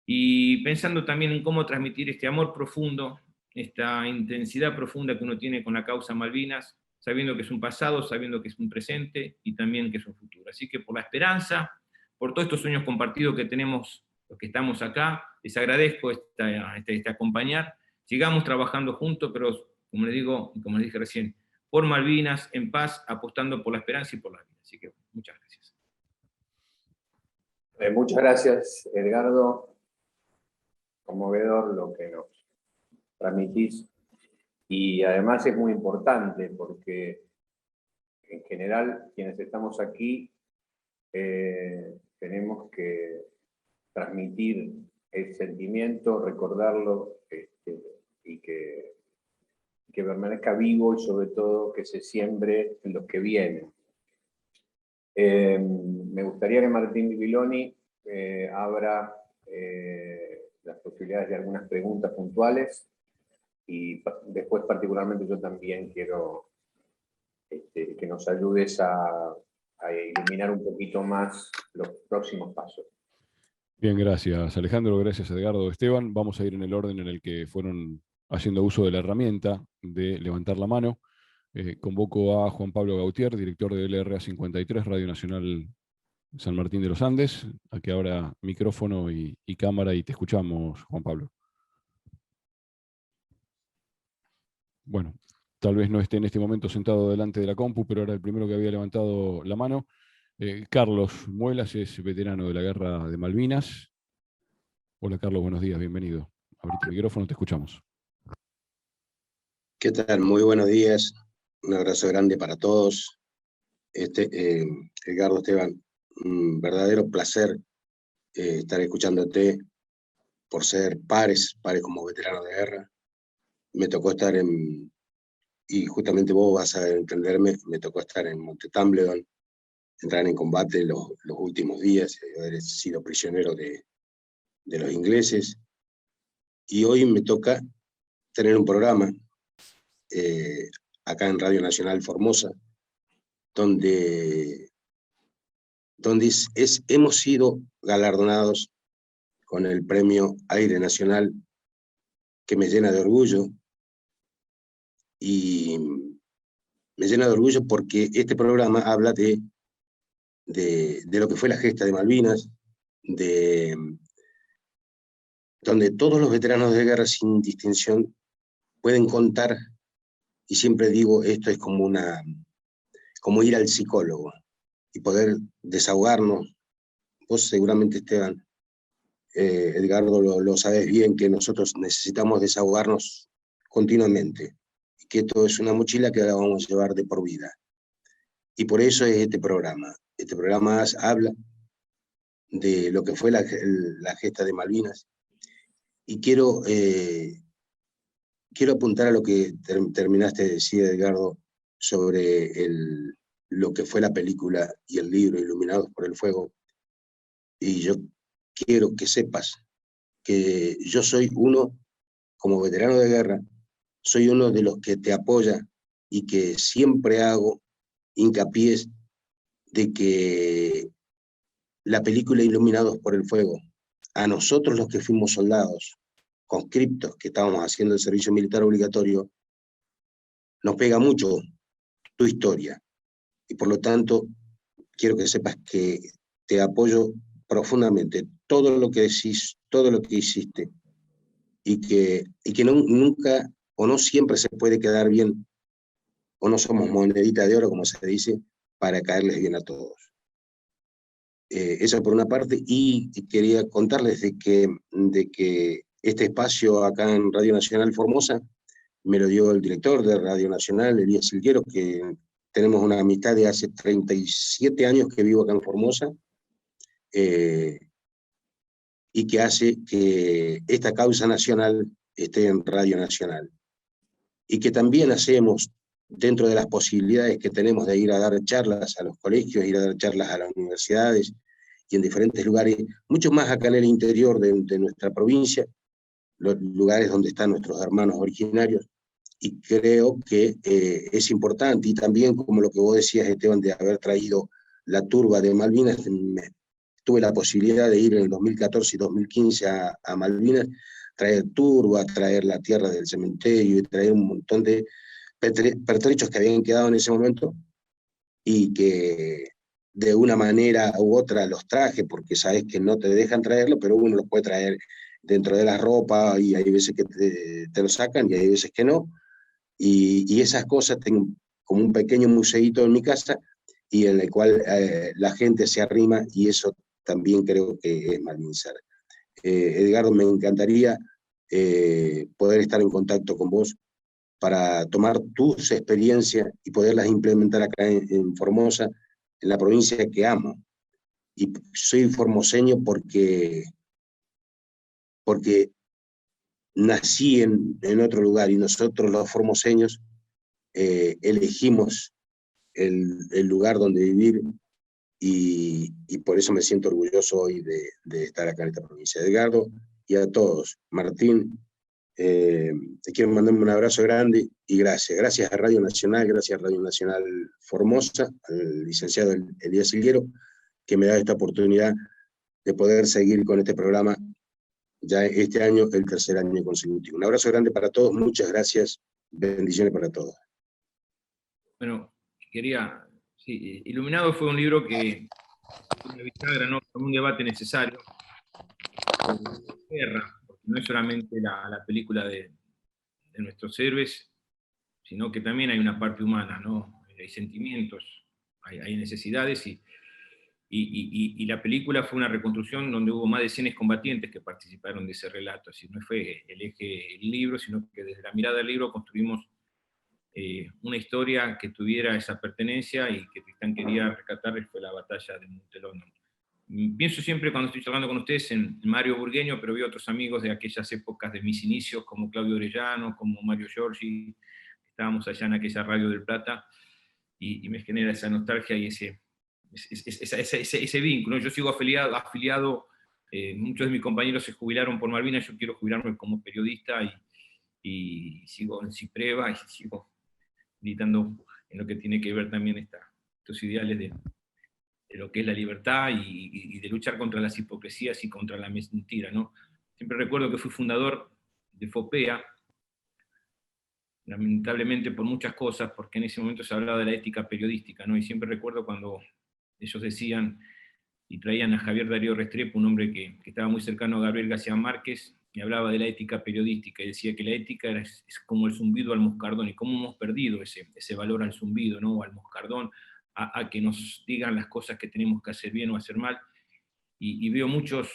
y pensando también en cómo transmitir este amor profundo, esta intensidad profunda que uno tiene con la causa Malvinas, sabiendo que es un pasado, sabiendo que es un presente y también que es un futuro. Así que por la esperanza, por todos estos sueños compartidos que tenemos los que estamos acá, les agradezco este acompañar. Sigamos trabajando juntos, pero como les digo, y como les dije recién, por Malvinas, en paz, apostando por la esperanza y por la vida. Así que muchas gracias. Muchas gracias, Edgardo. Conmovedor lo que nos transmitís. Y además es muy importante porque en general quienes estamos aquí tenemos que transmitir el sentimiento, recordarlo, y que permanezca vivo, y sobre todo que se siembre en los que vienen. Me gustaría que Martín Di Viloni abra las posibilidades de algunas preguntas puntuales, y después particularmente yo también quiero que nos ayudes a iluminar un poquito más los próximos pasos. Bien, gracias Alejandro, gracias Edgardo, Esteban. Vamos a ir en el orden en el que fueron haciendo uso de la herramienta de levantar la mano. Convoco a Juan Pablo Gautier, director de LRA 53, Radio Nacional San Martín de los Andes, a que abra micrófono y cámara, y te escuchamos, Juan Pablo. Bueno, tal vez no esté en este momento sentado delante de la compu, pero era el primero que había levantado la mano. Carlos Muelas es veterano de la Guerra de Malvinas. Hola Carlos, buenos días, bienvenido. Abrite el micrófono, te escuchamos. ¿Qué tal? Muy buenos días. Un abrazo grande para todos. Edgardo, Esteban, un verdadero placer estar escuchándote por ser pares como veterano de guerra. Me tocó estar y justamente vos vas a entenderme, me tocó estar en Monte Tumbledown, entrar en combate los últimos días, haber sido prisionero de los ingleses. Y hoy me toca tener un programa acá en Radio Nacional Formosa, donde hemos sido galardonados con el premio Aire Nacional, que me llena de orgullo, y me llena de orgullo porque este programa habla de lo que fue la gesta de Malvinas, donde todos los veteranos de guerra sin distinción pueden contar, y siempre digo, esto es como ir al psicólogo y poder desahogarnos. Vos seguramente, Esteban, Edgardo, lo sabes bien, que nosotros necesitamos desahogarnos continuamente, y que esto es una mochila que la vamos a llevar de por vida. Y por eso es este programa. Este programa habla de lo que fue la gesta de Malvinas, y quiero apuntar a lo que terminaste de decir, Edgardo, sobre lo que fue la película y el libro Iluminados por el Fuego. Y yo quiero que sepas que yo soy uno, como veterano de guerra, soy uno de los que te apoya y que siempre hago hincapié de que la película Iluminados por el Fuego, a nosotros los que fuimos soldados, conscriptos, que estábamos haciendo el servicio militar obligatorio, nos pega mucho tu historia. Y por lo tanto, quiero que sepas que te apoyo profundamente. Todo lo que decís, todo lo que hiciste, y que nunca o no siempre se puede quedar bien, o no somos monedita de oro, como se dice, para caerles bien a todos. Eso por una parte, y quería contarles de que este espacio acá en Radio Nacional Formosa me lo dio el director de Radio Nacional, Elías Silguero, que tenemos una amistad de hace 37 años que vivo acá en Formosa, y que hace que esta causa nacional esté en Radio Nacional. Y que también hacemos, dentro de las posibilidades que tenemos de ir a dar charlas a los colegios, ir a dar charlas a las universidades y en diferentes lugares, mucho más acá en el interior de nuestra provincia, los lugares donde están nuestros hermanos originarios, y creo que es importante, y también como lo que vos decías, Esteban, de haber traído la turba de Malvinas, tuve la posibilidad de ir en el 2014 y 2015 a Malvinas, traer turba, traer la tierra del cementerio y traer un montón de pertrechos que habían quedado en ese momento y que de una manera u otra los traje, porque sabes que no te dejan traerlo, pero uno los puede traer dentro de la ropa y hay veces que te lo sacan y hay veces que no. Y esas cosas tengo como un pequeño museíto en mi casa y en el cual la gente se arrima y eso también creo que es malvinizar. Edgardo, me encantaría poder estar en contacto con vos para tomar tus experiencias y poderlas implementar acá en Formosa, en la provincia que amo. Y soy formoseño porque nací en otro lugar y nosotros los formoseños elegimos el lugar donde vivir y por eso me siento orgulloso hoy de estar acá en esta provincia. Edgardo, y a todos, Martín, te quiero mandar un abrazo grande y gracias. Gracias a Radio Nacional, gracias a Radio Nacional Formosa, al licenciado Elías Silguero, que me da esta oportunidad de poder seguir con este programa ya este año, el tercer año consecutivo. Un abrazo grande para todos, muchas gracias, bendiciones para todos. Bueno, sí, Iluminado fue un libro que fue una bisagra, ¿no? Fue un debate necesario. Guerra, porque no es solamente la película de nuestros héroes, sino que también hay una parte humana, ¿no? Hay sentimientos, hay necesidades, y la película fue una reconstrucción donde hubo más de 100 excombatientes que participaron de ese relato, así no fue el eje del libro, sino que desde la mirada del libro construimos una historia que tuviera esa pertenencia y que Tristán quería rescatar, fue la batalla de Montelón. Pienso siempre cuando estoy charlando con ustedes en Mario Burgueño, pero vi otros amigos de aquellas épocas de mis inicios, como Claudio Orellano, como Mario Giorgi, estábamos allá en aquella Radio del Plata, y me genera esa nostalgia y ese vínculo. Yo sigo afiliado, muchos de mis compañeros se jubilaron por Malvinas, yo quiero jubilarme como periodista y sigo en Cipreva y sigo militando en lo que tiene que ver también estos ideales de lo que es la libertad y de luchar contra las hipocresías y contra la mentira, ¿no? Siempre recuerdo que fui fundador de FOPEA, lamentablemente por muchas cosas, porque en ese momento se hablaba de la ética periodística, ¿no? Y siempre recuerdo cuando ellos decían y traían a Javier Darío Restrepo, un hombre que estaba muy cercano a Gabriel García Márquez, y hablaba de la ética periodística, y decía que la ética es como el zumbido al moscardón, y cómo hemos perdido ese valor al zumbido, ¿no? Al moscardón, a que nos digan las cosas que tenemos que hacer bien o hacer mal, y veo muchos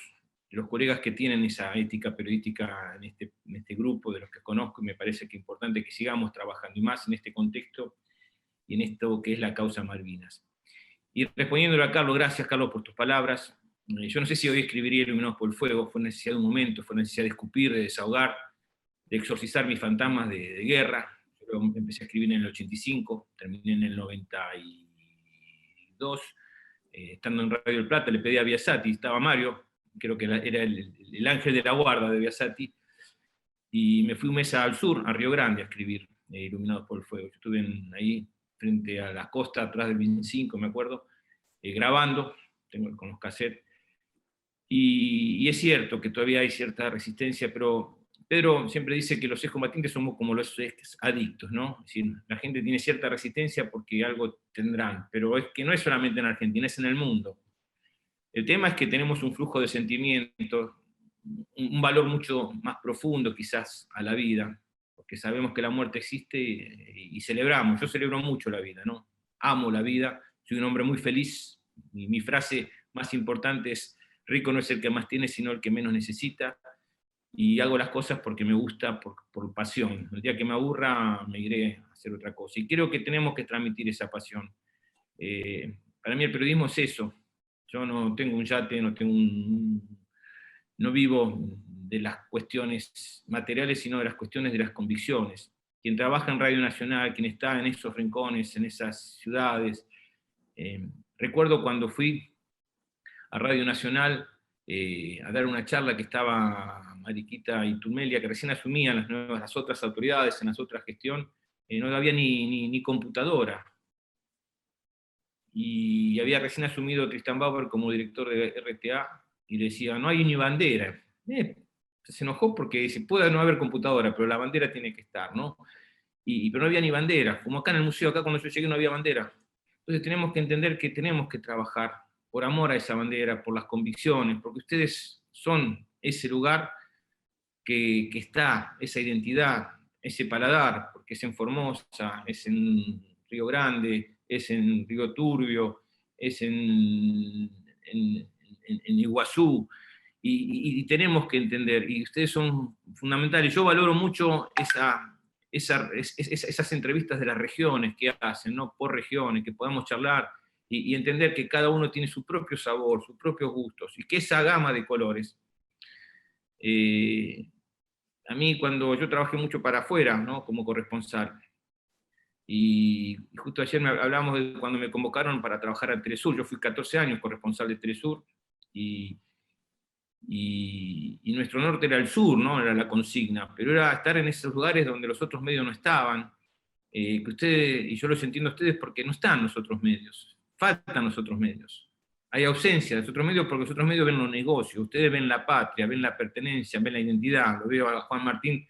de los colegas que tienen esa ética periodística en este grupo, de los que conozco, y me parece que es importante que sigamos trabajando, y más en este contexto, y en esto que es la causa Malvinas. Y respondiéndole a Carlos, gracias Carlos por tus palabras. Yo no sé si hoy escribiría Iluminados por el Fuego, fue necesidad de un momento, fue necesidad de escupir, de desahogar, de exorcizar mis fantasmas de guerra. Yo empecé a escribir en el 85, terminé en el 92, estando en Radio del Plata, le pedí a Biasati, estaba Mario, creo que era el ángel de la guarda de Biasati, y me fui un mes al sur, a Río Grande, a escribir Iluminados por el Fuego. Yo estuve ahí frente a la costa, atrás del 25, me acuerdo, grabando, con los cassettes, y es cierto que todavía hay cierta resistencia, pero Pedro siempre dice que los excombatientes somos como los adictos, ¿no? Es decir, la gente tiene cierta resistencia porque algo tendrán, pero es que no es solamente en Argentina, es en el mundo. El tema es que tenemos un flujo de sentimientos, un valor mucho más profundo quizás a la vida, porque sabemos que la muerte existe y celebramos. Yo celebro mucho la vida, ¿no? Amo la vida, soy un hombre muy feliz, y mi frase más importante es: rico no es el que más tiene, sino el que menos necesita, y hago las cosas porque me gusta, por pasión. El día que me aburra, me iré a hacer otra cosa. Y creo que tenemos que transmitir esa pasión. Para mí el periodismo es eso. Yo no tengo un yate, no tengo no vivo de las cuestiones materiales, sino de las cuestiones de las convicciones. Quien trabaja en Radio Nacional, quien está en esos rincones, en esas ciudades. Recuerdo cuando fui a Radio Nacional a dar una charla que estaba Mariquita Itumelia, que recién asumían las otras autoridades en las otras gestión, no había ni computadora. Y había recién asumido Tristan Bauer como director de RTA, y decía, no hay ni bandera. Se enojó porque dice, puede no haber computadora, pero la bandera tiene que estar, ¿no? Pero no había ni bandera, como acá en el museo, acá cuando yo llegué no había bandera. Entonces tenemos que entender que tenemos que trabajar por amor a esa bandera, por las convicciones, porque ustedes son ese lugar que está, esa identidad, ese paladar, porque es en Formosa, es en Río Grande, es en Río Turbio, es en Iguazú, y tenemos que entender, y ustedes son fundamentales. Yo valoro mucho esas entrevistas de las regiones que hacen, ¿no? Por regiones, que podamos charlar y entender que cada uno tiene su propio sabor, sus propios gustos, y que esa gama de colores, a mí cuando yo trabajé mucho para afuera, ¿no? Como corresponsal, y justo ayer hablábamos de cuando me convocaron para trabajar a Telesur. Yo fui 14 años corresponsal de Telesur, y nuestro norte era el sur, ¿no? Era la consigna, pero era estar en esos lugares donde los otros medios no estaban, que ustedes, y yo los entiendo a ustedes porque no están los otros medios, faltan los otros medios. Hay ausencia de los otros medios porque los otros medios ven los negocios, ustedes ven la patria, ven la pertenencia, ven la identidad. Lo veo a Juan Martín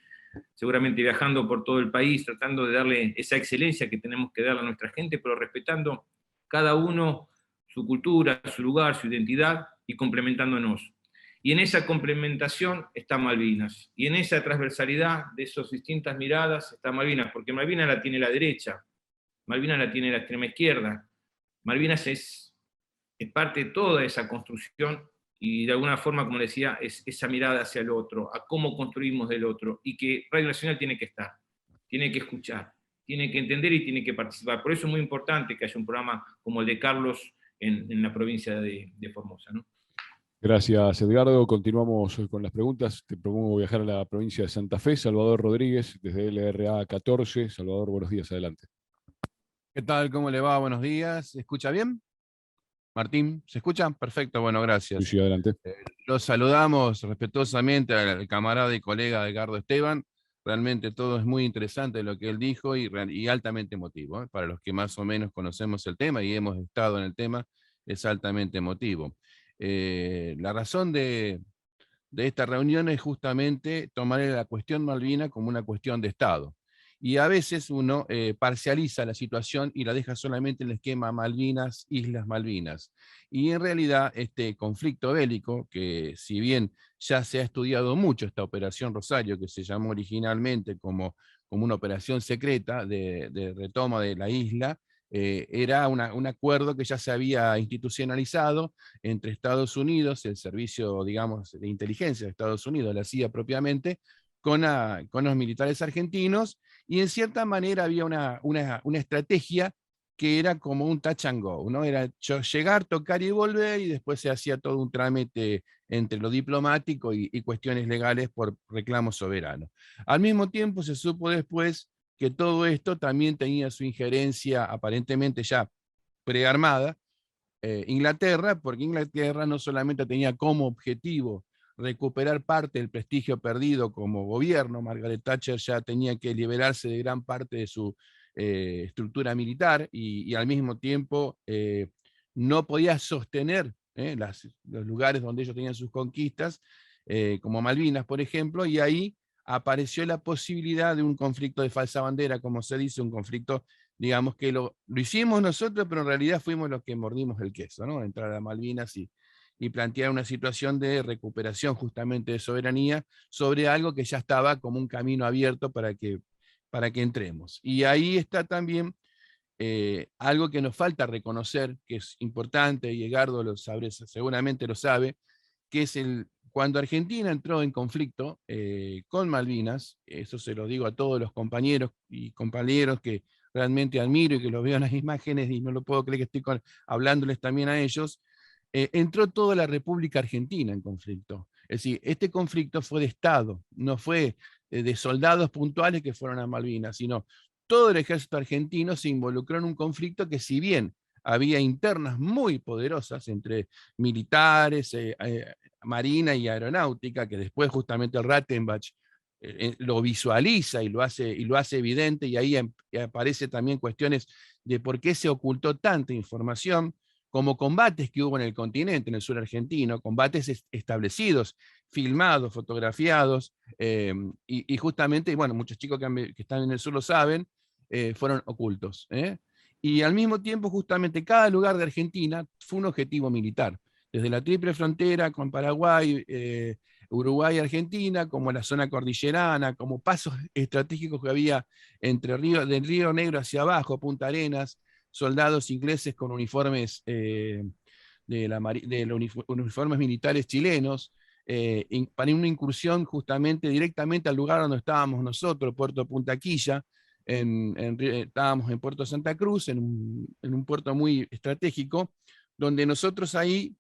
seguramente viajando por todo el país, tratando de darle esa excelencia que tenemos que darle a nuestra gente, pero respetando cada uno su cultura, su lugar, su identidad, y complementándonos. Y en esa complementación está Malvinas, y en esa transversalidad de esas distintas miradas está Malvinas, porque Malvinas la tiene la derecha, Malvinas la tiene la extrema izquierda, Malvinas es parte de toda esa construcción, y de alguna forma, como decía, es esa mirada hacia el otro, a cómo construimos del otro, y que Radio Nacional tiene que estar, tiene que escuchar, tiene que entender y tiene que participar. Por eso es muy importante que haya un programa como el de Carlos en la provincia de Formosa, ¿no? Gracias, Edgardo. Continuamos con las preguntas. Te propongo viajar a la provincia de Santa Fe. Salvador Rodríguez, desde LRA 14. Salvador, buenos días, adelante. ¿Qué tal? ¿Cómo le va? Buenos días. ¿Se escucha bien? Martín, ¿se escucha? Perfecto, bueno, gracias. Sí, adelante. Los saludamos respetuosamente al camarada y colega Edgardo Esteban. Realmente todo es muy interesante lo que él dijo y altamente emotivo. Para los que más o menos conocemos el tema y hemos estado en el tema, es altamente emotivo. La razón de esta reunión es justamente tomar la cuestión Malvina como una cuestión de Estado. Y a veces uno parcializa la situación y la deja solamente en el esquema Malvinas, Islas Malvinas. Y en realidad este conflicto bélico, que si bien ya se ha estudiado mucho esta operación Rosario, que se llamó originalmente como una operación secreta de retoma de la isla, era un acuerdo que ya se había institucionalizado entre Estados Unidos, el servicio, digamos, de inteligencia de Estados Unidos, la CIA propiamente, con los militares argentinos, y en cierta manera había una estrategia que era como un touch and go, ¿no? Era llegar, tocar y volver, y después se hacía todo un trámite entre lo diplomático y cuestiones legales por reclamo soberano. Al mismo tiempo se supo después que todo esto también tenía su injerencia aparentemente ya prearmada, Inglaterra, porque Inglaterra no solamente tenía como objetivo recuperar parte del prestigio perdido como gobierno. Margaret Thatcher ya tenía que liberarse de gran parte de su estructura militar y al mismo tiempo no podía sostener los lugares donde ellos tenían sus conquistas, como Malvinas, por ejemplo, y ahí apareció la posibilidad de un conflicto de falsa bandera, como se dice, un conflicto, digamos, que lo hicimos nosotros, pero en realidad fuimos los que mordimos el queso, ¿no? Entrar a Malvinas y plantear una situación de recuperación justamente de soberanía sobre algo que ya estaba como un camino abierto para que entremos. Y ahí está también algo que nos falta reconocer, que es importante, y Edgardo lo sabe, seguramente lo sabe, que es cuando Argentina entró en conflicto con Malvinas. Eso se lo digo a todos los compañeros y compañeros que realmente admiro y que los veo en las imágenes y no lo puedo creer que estoy hablándoles también a ellos. Entró toda la República Argentina en conflicto. Es decir, este conflicto fue de Estado, no fue de soldados puntuales que fueron a Malvinas, sino todo el ejército argentino se involucró en un conflicto que, si bien había internas muy poderosas entre militares, marina y aeronáutica, que después justamente el Rattenbach lo visualiza y lo hace evidente, y ahí aparece también cuestiones de por qué se ocultó tanta información, como combates que hubo en el continente, en el sur argentino, combates establecidos, filmados, fotografiados, y justamente, bueno, muchos chicos que están en el sur lo saben, fueron ocultos. Y al mismo tiempo, justamente, cada lugar de Argentina fue un objetivo militar, desde la triple frontera con Paraguay, Uruguay y Argentina, como la zona cordillerana, como pasos estratégicos que había del Río Negro hacia abajo, Punta Arenas, soldados ingleses con uniformes uniformes militares chilenos, para una incursión justamente directamente al lugar donde estábamos nosotros, Puerto Punta Quilla. Estábamos en Puerto Santa Cruz, en un puerto muy estratégico, donde nosotros ahí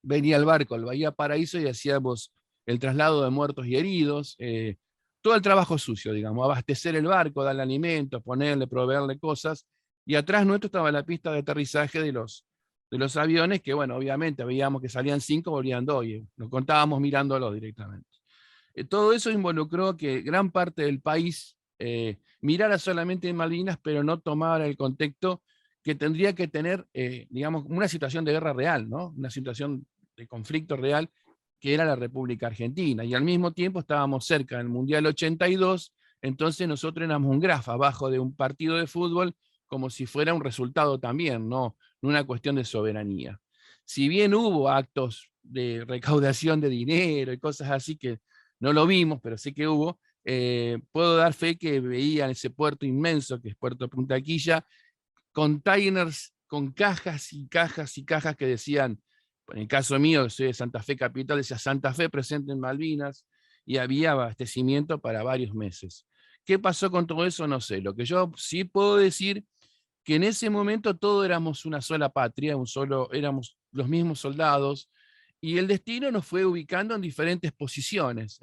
venía el barco al Bahía Paraíso y hacíamos el traslado de muertos y heridos, todo el trabajo sucio, digamos, abastecer el barco, darle alimentos, ponerle, proveerle cosas, y atrás nuestro estaba la pista de aterrizaje de los aviones, que bueno, obviamente veíamos que salían 5, volvían 2, y lo contábamos mirándolos directamente. Todo eso involucró que gran parte del país mirara solamente en Malvinas, pero no tomara el contexto que tendría que tener, digamos, una situación de guerra real, ¿no? Una situación de conflicto real, que era la República Argentina. Y al mismo tiempo estábamos cerca del Mundial 82, entonces nosotros éramos un graf abajo de un partido de fútbol, como si fuera un resultado también, no una cuestión de soberanía. Si bien hubo actos de recaudación de dinero y cosas así que no lo vimos, pero sí que hubo, puedo dar fe que veían ese puerto inmenso que es Puerto Punta Quilla, containers con cajas y cajas y cajas que decían, en el caso mío, que soy de Santa Fe Capital, decía Santa Fe presente en Malvinas, y había abastecimiento para varios meses. ¿Qué pasó con todo eso? No sé. Lo que yo sí puedo decir, que en ese momento todos éramos una sola patria, éramos los mismos soldados, y el destino nos fue ubicando en diferentes posiciones.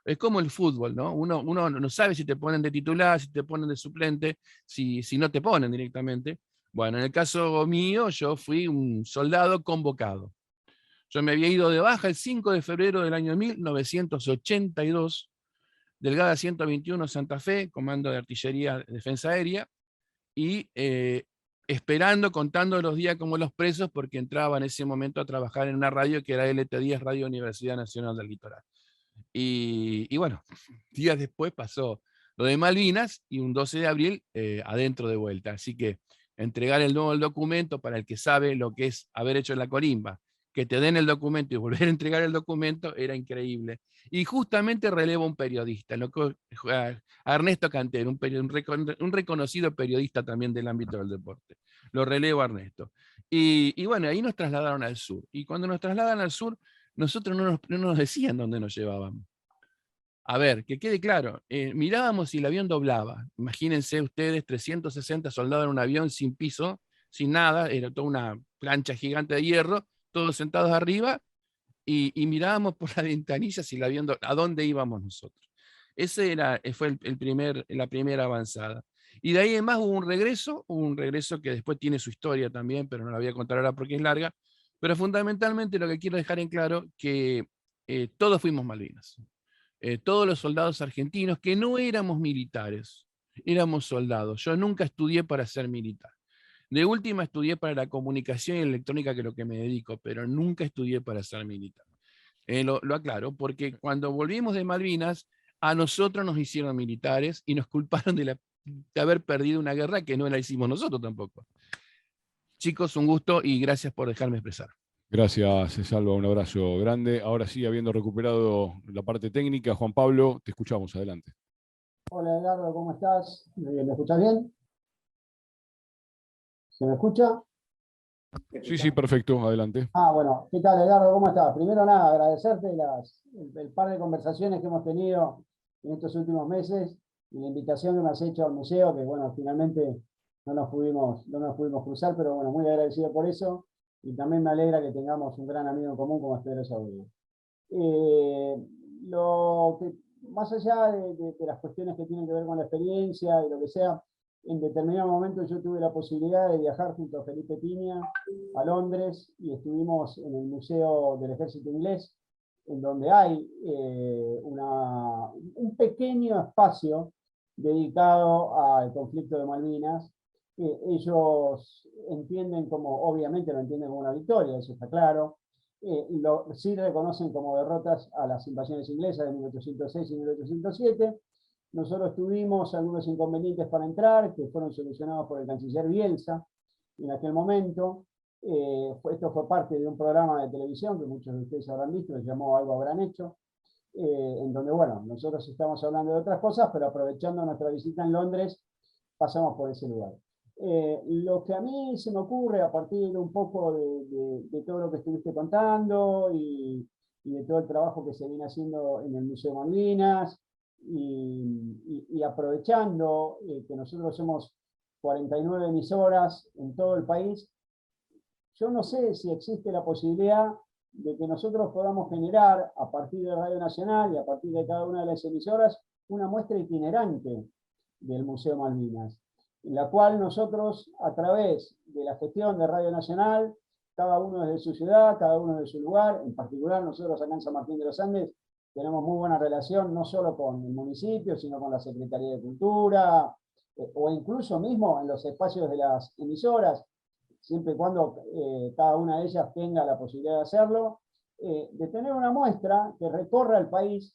Es como el fútbol, ¿no? Uno no sabe si te ponen de titular, si te ponen de suplente, si no te ponen directamente. Bueno, en el caso mío, yo fui un soldado convocado. Yo me había ido de baja el 5 de febrero del año 1982, Delgada 121 Santa Fe, Comando de Artillería de Defensa Aérea, y esperando, contando los días como los presos, porque entraba en ese momento a trabajar en una radio que era LT10, Radio Universidad Nacional del Litoral. Y bueno, días después pasó lo de Malvinas, y un 12 de abril adentro de vuelta. Así que entregar el documento, para el que sabe lo que es haber hecho la colimba, que te den el documento y volver a entregar el documento, era increíble. Y justamente relevo un periodista, a Ernesto Cantero, un reconocido periodista también del ámbito del deporte. Lo relevo a Ernesto. Y bueno, ahí nos trasladaron al sur. Y cuando nos trasladan al sur, nosotros no nos decían dónde nos llevaban. A ver, que quede claro, mirábamos y el avión doblaba. Imagínense ustedes 360 soldados en un avión sin piso, sin nada, era toda una plancha gigante de hierro, todos sentados arriba, y mirábamos por la ventanilla si el avión a dónde íbamos nosotros. Ese fue la primera avanzada. Y de ahí en más hubo un regreso que después tiene su historia también, pero no la voy a contar ahora porque es larga. Pero fundamentalmente lo que quiero dejar en claro, que todos fuimos Malvinas. Todos los soldados argentinos, que no éramos militares, éramos soldados. Yo nunca estudié para ser militar. De última estudié para la comunicación y electrónica, que es lo que me dedico, pero nunca estudié para ser militar. Lo aclaro, porque cuando volvimos de Malvinas, a nosotros nos hicieron militares y nos culparon de haber perdido una guerra que no la hicimos nosotros tampoco. Chicos, un gusto y gracias por dejarme expresar. Gracias, Salva, un abrazo grande. Ahora sí, habiendo recuperado la parte técnica, Juan Pablo, te escuchamos, adelante. Hola Edgardo, ¿cómo estás? ¿Me escuchás bien? ¿Se me escucha? Sí, perfecto, adelante. Bueno, ¿qué tal Edgardo? ¿Cómo estás? Primero nada, agradecerte el par de conversaciones que hemos tenido en estos últimos meses y la invitación que me has hecho al museo, que bueno, finalmente no nos pudimos cruzar, pero bueno, muy agradecido por eso, y también me alegra que tengamos un gran amigo en común como es Pedro Saúl. Más allá de las cuestiones que tienen que ver con la experiencia y lo que sea, en determinado momento yo tuve la posibilidad de viajar junto a Felipe Piña a Londres y estuvimos en el Museo del Ejército Inglés, en donde hay un pequeño espacio dedicado al conflicto de Malvinas. Ellos entienden como, obviamente lo entienden como una victoria, eso está claro. Sí reconocen como derrotas a las invasiones inglesas de 1806 y 1807. Nosotros tuvimos algunos inconvenientes para entrar, que fueron solucionados por el canciller Bielsa en aquel momento. Esto fue parte de un programa de televisión que muchos de ustedes habrán visto, se llamó Algo Habrán Hecho, en donde, bueno, nosotros estamos hablando de otras cosas, pero aprovechando nuestra visita en Londres, pasamos por ese lugar. Lo que a mí se me ocurre a partir un poco de todo lo que estuviste contando y de todo el trabajo que se viene haciendo en el Museo Malvinas, y aprovechando que nosotros somos 49 emisoras en todo el país, yo no sé si existe la posibilidad de que nosotros podamos generar, a partir de Radio Nacional y a partir de cada una de las emisoras, una muestra itinerante del Museo Malvinas, en la cual nosotros, a través de la gestión de Radio Nacional, cada uno desde su ciudad, cada uno de su lugar, en particular nosotros acá en San Martín de los Andes, tenemos muy buena relación no solo con el municipio, sino con la Secretaría de Cultura, o incluso mismo en los espacios de las emisoras, siempre y cuando cada una de ellas tenga la posibilidad de hacerlo, de tener una muestra que recorra el país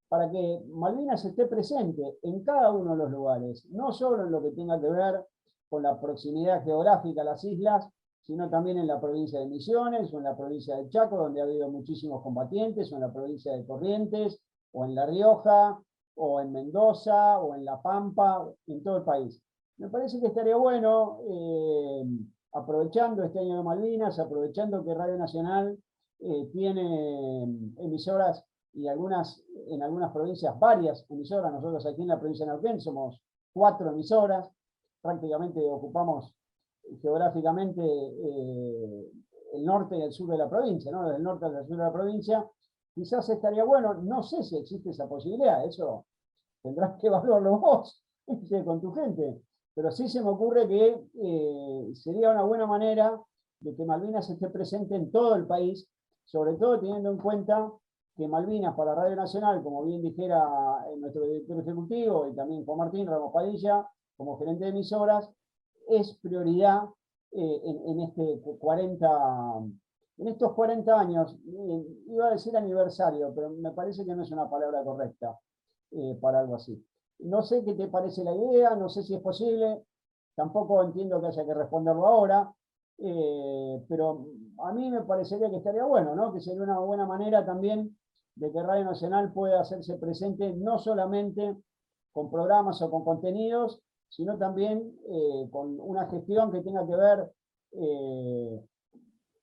para que Malvinas esté presente en cada uno de los lugares, no solo en lo que tenga que ver con la proximidad geográfica a las islas, sino también en la provincia de Misiones, o en la provincia de Chaco, donde ha habido muchísimos combatientes, o en la provincia de Corrientes, o en La Rioja, o en Mendoza, o en La Pampa, en todo el país. Me parece que estaría bueno, aprovechando este año de Malvinas, aprovechando que Radio Nacional tiene emisoras, y en algunas provincias varias emisoras. Nosotros aquí en la provincia de Neuquén somos 4 emisoras, prácticamente ocupamos geográficamente el norte y el sur de la provincia, ¿no? Desde el norte al sur de la provincia. Quizás estaría bueno, no sé si existe esa posibilidad, eso tendrás que evaluarlo vos con tu gente, pero sí se me ocurre que sería una buena manera de que Malvinas esté presente en todo el país, sobre todo teniendo en cuenta que Malvinas para Radio Nacional, como bien dijera nuestro director ejecutivo y también Juan Martín Ramos Padilla, como gerente de emisoras, es prioridad en estos 40 años, iba a decir aniversario, pero me parece que no es una palabra correcta para algo así. No sé qué te parece la idea, no sé si es posible, tampoco entiendo que haya que responderlo ahora, pero a mí me parecería que estaría bueno, ¿no? Que sería una buena manera también de que Radio Nacional pueda hacerse presente no solamente con programas o con contenidos, sino también con una gestión que tenga que ver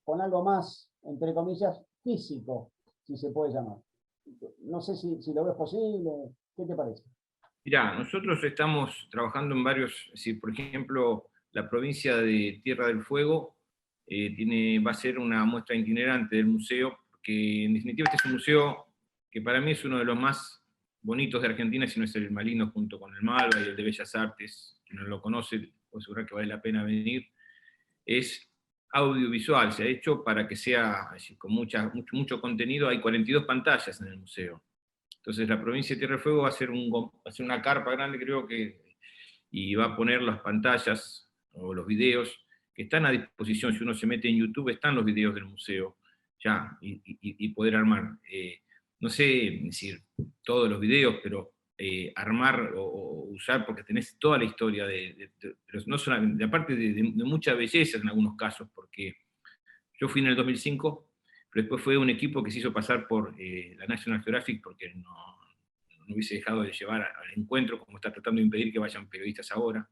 con algo más, entre comillas, físico, si se puede llamar. No sé si lo ves posible, ¿qué te parece? Mirá, nosotros estamos trabajando en varios, es decir, por ejemplo, la provincia de Tierra del Fuego va a ser una muestra itinerante del museo, porque en definitiva este es un museo que para mí es uno de los más bonitos de Argentina, si no es el más lindo, junto con el Malva y el de Bellas Artes. Quien no lo conoce, puedo asegurar que vale la pena venir. Es audiovisual, se ha hecho para que sea con mucho contenido. Hay 42 pantallas en el museo. Entonces la provincia de Tierra del Fuego va a hacer una carpa grande, creo que, y va a poner las pantallas o los videos que están a disposición. Si uno se mete en YouTube, están los videos del museo ya, y poder armar. No sé decir todos los videos, pero armar o usar, porque tenés toda la historia pero no solamente, aparte de mucha belleza en algunos casos, porque yo fui en el 2005, pero después fue un equipo que se hizo pasar por la National Geographic, porque no hubiese dejado de llevar al encuentro, como está tratando de impedir que vayan periodistas ahora.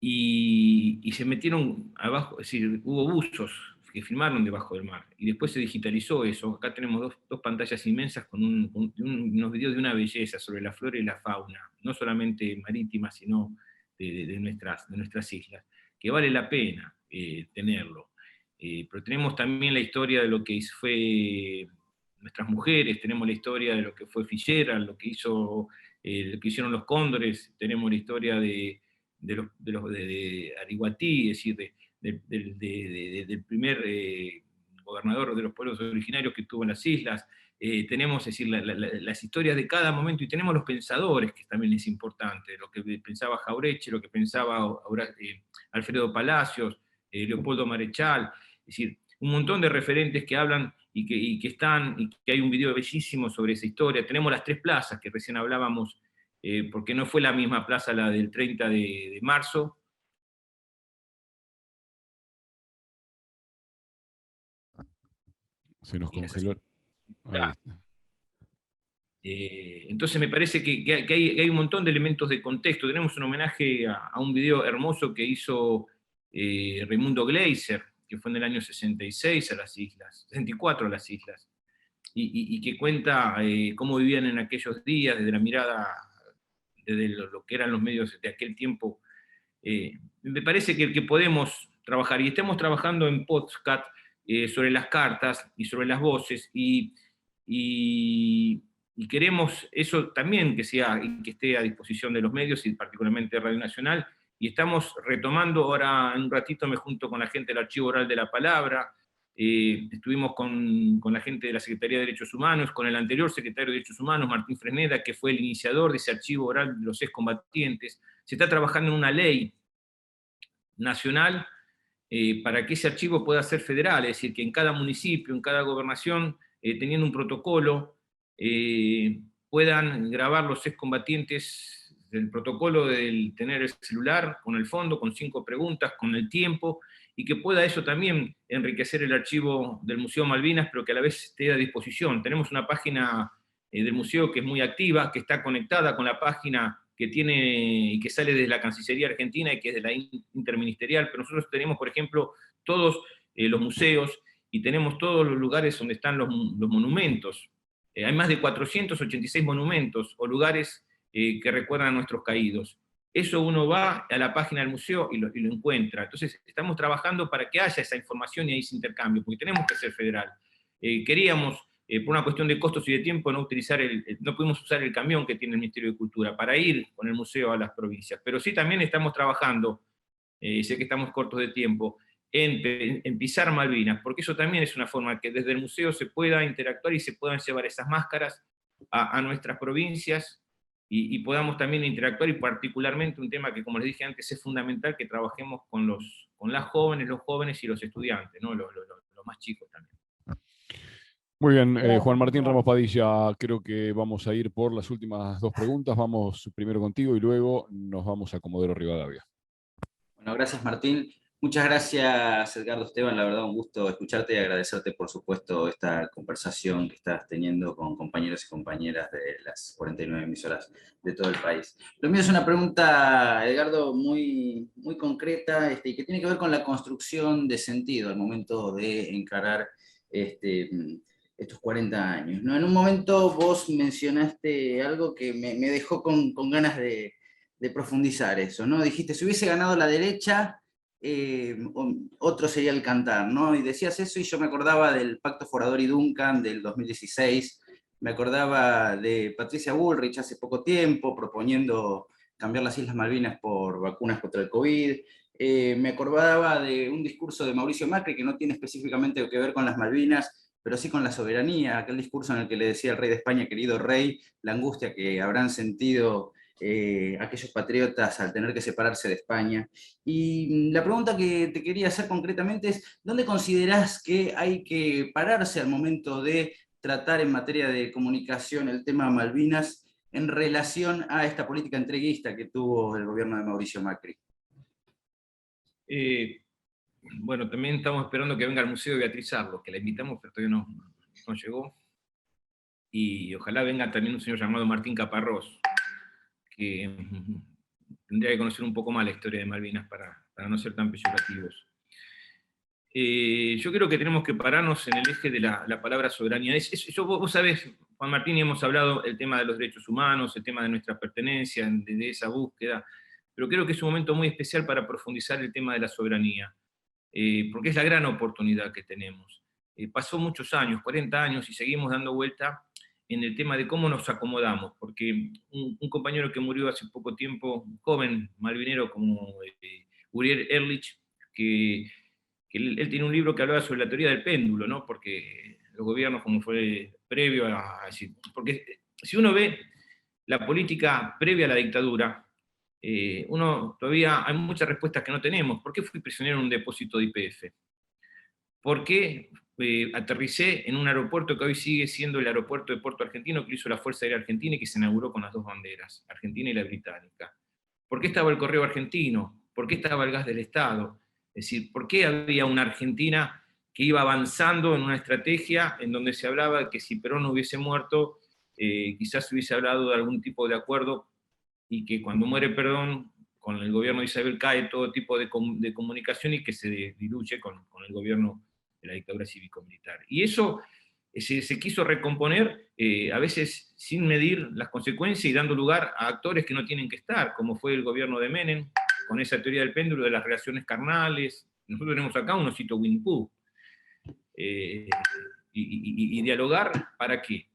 Y se metieron abajo, es decir, hubo buzos que filmaron debajo del mar, y después se digitalizó eso. Acá tenemos dos pantallas inmensas con unos videos de una belleza sobre la flora y la fauna, no solamente marítima, sino de nuestras islas, que vale la pena tenerlo. pero tenemos también la historia de lo que fue nuestras mujeres, tenemos la historia de lo que fue Fitzgerald, lo que hicieron los Cóndores, tenemos la historia de Ariguatí, es decir, del primer gobernador de los pueblos originarios que tuvo en las islas. Tenemos, es decir, las historias de cada momento, y tenemos los pensadores, que también es importante, lo que pensaba Jauretche, lo que pensaba Alfredo Palacios, Leopoldo Marechal, es decir, un montón de referentes que hablan y que hay un video bellísimo sobre esa historia. Tenemos las 3 plazas que recién hablábamos, porque no fue la misma plaza la del 30 de marzo. Se nos congeló. Ahí está. Entonces me parece que hay un montón de elementos de contexto. Tenemos un homenaje a un video hermoso que hizo Raimundo Gleiser, que fue en el año 66 a las islas, 64 a las islas, y que cuenta cómo vivían en aquellos días, desde la mirada, desde lo que eran los medios de aquel tiempo. Me parece que podemos trabajar, y estamos trabajando en podcast sobre las cartas y sobre las voces, y queremos eso también que esté a disposición de los medios, y particularmente de Radio Nacional, y estamos retomando, ahora en un ratito me junto con la gente del Archivo Oral de la Palabra, estuvimos con la gente de la Secretaría de Derechos Humanos, con el anterior secretario de Derechos Humanos, Martín Fresneda, que fue el iniciador de ese archivo oral de los excombatientes. Se está trabajando en una ley nacional para que ese archivo pueda ser federal, es decir, que en cada municipio, en cada gobernación, teniendo un protocolo, puedan grabar los excombatientes, del protocolo del tener el celular con el fondo, con 5 preguntas, con el tiempo, y que pueda eso también enriquecer el archivo del Museo Malvinas, pero que a la vez esté a disposición. Tenemos una página del museo que es muy activa, que está conectada con la página que tiene y que sale desde la Cancillería Argentina y que es de la interministerial, pero nosotros tenemos, por ejemplo, todos los museos y tenemos todos los lugares donde están los monumentos. Hay más de 486 monumentos o lugares que recuerdan a nuestros caídos. Eso uno va a la página del museo y lo encuentra. Entonces estamos trabajando para que haya esa información y ese intercambio, porque tenemos que ser federal. Queríamos, por una cuestión de costos y de tiempo, no pudimos usar el camión que tiene el Ministerio de Cultura para ir con el museo a las provincias. Pero sí también estamos trabajando, sé que estamos cortos de tiempo, en pisar Malvinas, porque eso también es una forma que desde el museo se pueda interactuar y se puedan llevar esas máscaras a nuestras provincias y podamos también interactuar, y particularmente un tema que, como les dije antes, es fundamental que trabajemos con las jóvenes, los jóvenes y los estudiantes, ¿no? Los más chicos también. Muy bien, Juan Martín Ramos Padilla, creo que vamos a ir por las últimas 2 preguntas. Vamos primero contigo y luego nos vamos a Comodoro Rivadavia. Bueno, gracias Martín. Muchas gracias Edgardo Esteban, la verdad un gusto escucharte y agradecerte por supuesto esta conversación que estás teniendo con compañeros y compañeras de las 49 emisoras de todo el país. Lo mío es una pregunta, Edgardo, muy, muy concreta y que tiene que ver con la construcción de sentido al momento de encarar estos 40 años, ¿no? En un momento vos mencionaste algo que me dejó con ganas de profundizar eso, ¿no? Dijiste, si hubiese ganado la derecha, otro sería el cantar, ¿no? Y decías eso y yo me acordaba del Pacto Foradori-Duncan del 2016, me acordaba de Patricia Bullrich hace poco tiempo proponiendo cambiar las Islas Malvinas por vacunas contra el COVID, me acordaba de un discurso de Mauricio Macri que no tiene específicamente que ver con las Malvinas, pero sí con la soberanía, aquel discurso en el que le decía al rey de España, querido rey, la angustia que habrán sentido aquellos patriotas al tener que separarse de España. Y la pregunta que te quería hacer concretamente es, ¿dónde considerás que hay que pararse al momento de tratar en materia de comunicación el tema Malvinas en relación a esta política entreguista que tuvo el gobierno de Mauricio Macri? Bueno, también estamos esperando que venga al Museo de Beatriz Arlos, que la invitamos, pero todavía no llegó. Y ojalá venga también un señor llamado Martín Caparrós, que tendría que conocer un poco más la historia de Malvinas para no ser tan peyorativos. Yo creo que tenemos que pararnos en el eje de la palabra soberanía. Vos sabés, Juan Martín, y hemos hablado el tema de los derechos humanos, el tema de nuestra pertenencia, de esa búsqueda, pero creo que es un momento muy especial para profundizar el tema de la soberanía. porque es la gran oportunidad que tenemos. Pasó muchos años, 40 años, y seguimos dando vuelta en el tema de cómo nos acomodamos, porque un compañero que murió hace poco tiempo, joven malvinero como Uriel Ehrlich, que él tiene un libro que hablaba sobre la teoría del péndulo, ¿no? Porque los gobiernos, como fue previo a decir, porque si uno ve la política previa a la dictadura, uno todavía hay muchas respuestas que no tenemos. ¿Por qué fui prisionero en un depósito de YPF? ¿Por qué aterricé en un aeropuerto que hoy sigue siendo el aeropuerto de Puerto Argentino, que hizo la Fuerza Aérea Argentina y que se inauguró con las dos banderas, Argentina y la británica? ¿Por qué estaba el correo argentino? ¿Por qué estaba el gas del Estado? Es decir, ¿por qué había una Argentina que iba avanzando en una estrategia en donde se hablaba de que si Perón no hubiese muerto, quizás se hubiese hablado de algún tipo de acuerdo, y que cuando muere Perón, con el gobierno de Isabel cae todo tipo de comunicación y que se diluye con el gobierno de la dictadura cívico-militar? Y eso se quiso recomponer, a veces sin medir las consecuencias y dando lugar a actores que no tienen que estar, como fue el gobierno de Menem, con esa teoría del péndulo de las relaciones carnales. Nosotros tenemos acá un osito Winnie Pooh. Y dialogar, ¿para qué?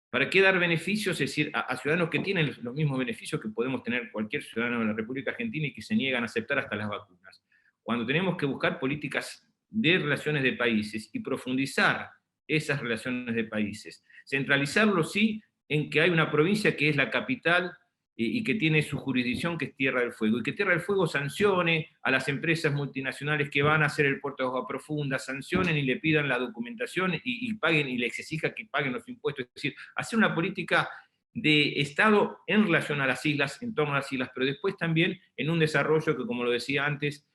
¿Para qué dar beneficios? Es decir, a ciudadanos que tienen los mismos beneficios que podemos tener cualquier ciudadano de la República Argentina y que se niegan a aceptar hasta las vacunas. Cuando tenemos que buscar políticas de relaciones de países y profundizar esas relaciones de países. Centralizarlo, sí, en que hay una provincia que es la capital y que tiene su jurisdicción, que es Tierra del Fuego, y que Tierra del Fuego sancione a las empresas multinacionales que van a hacer el puerto de agua profunda, sancionen y le pidan la documentación y paguen, y les exija que paguen los impuestos. Es decir, hacer una política de Estado en relación a las islas, en torno a las islas, pero después también en un desarrollo que, como lo decía antes,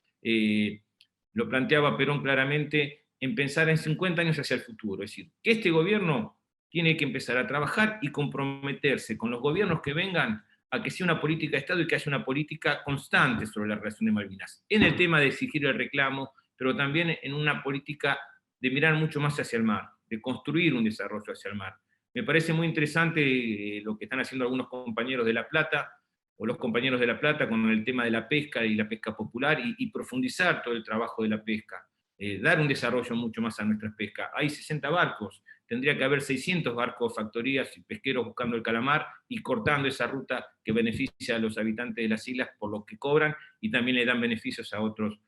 lo planteaba Perón claramente, en pensar en 50 años hacia el futuro. Es decir, que este gobierno tiene que empezar a trabajar y comprometerse con los gobiernos que vengan a que sea una política de Estado y que haya una política constante sobre la relación de Malvinas, en el tema de exigir el reclamo, pero también en una política de mirar mucho más hacia el mar, de construir un desarrollo hacia el mar. Me parece muy interesante lo que están haciendo algunos compañeros de La Plata, o los compañeros de La Plata, con el tema de la pesca y la pesca popular, y profundizar todo el trabajo de la pesca, dar un desarrollo mucho más a nuestras pescas. Hay 60 barcos, tendría que haber 600 barcos, factorías y pesqueros buscando el calamar y cortando esa ruta que beneficia a los habitantes de las islas por lo que cobran y también le dan beneficios a otros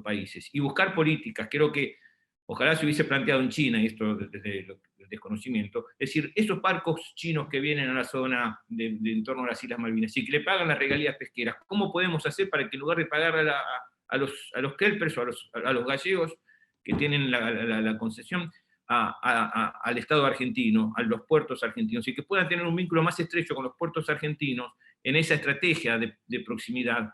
países. Y buscar políticas, creo que ojalá se hubiese planteado en China, y esto desde el desconocimiento, es decir, esos barcos chinos que vienen a la zona de en torno a las Islas Malvinas y que le pagan las regalías pesqueras, ¿cómo podemos hacer para que en lugar de pagar a los kelpers o a los gallegos que tienen la concesión, al Estado argentino, a los puertos argentinos, y que puedan tener un vínculo más estrecho con los puertos argentinos en esa estrategia de proximidad,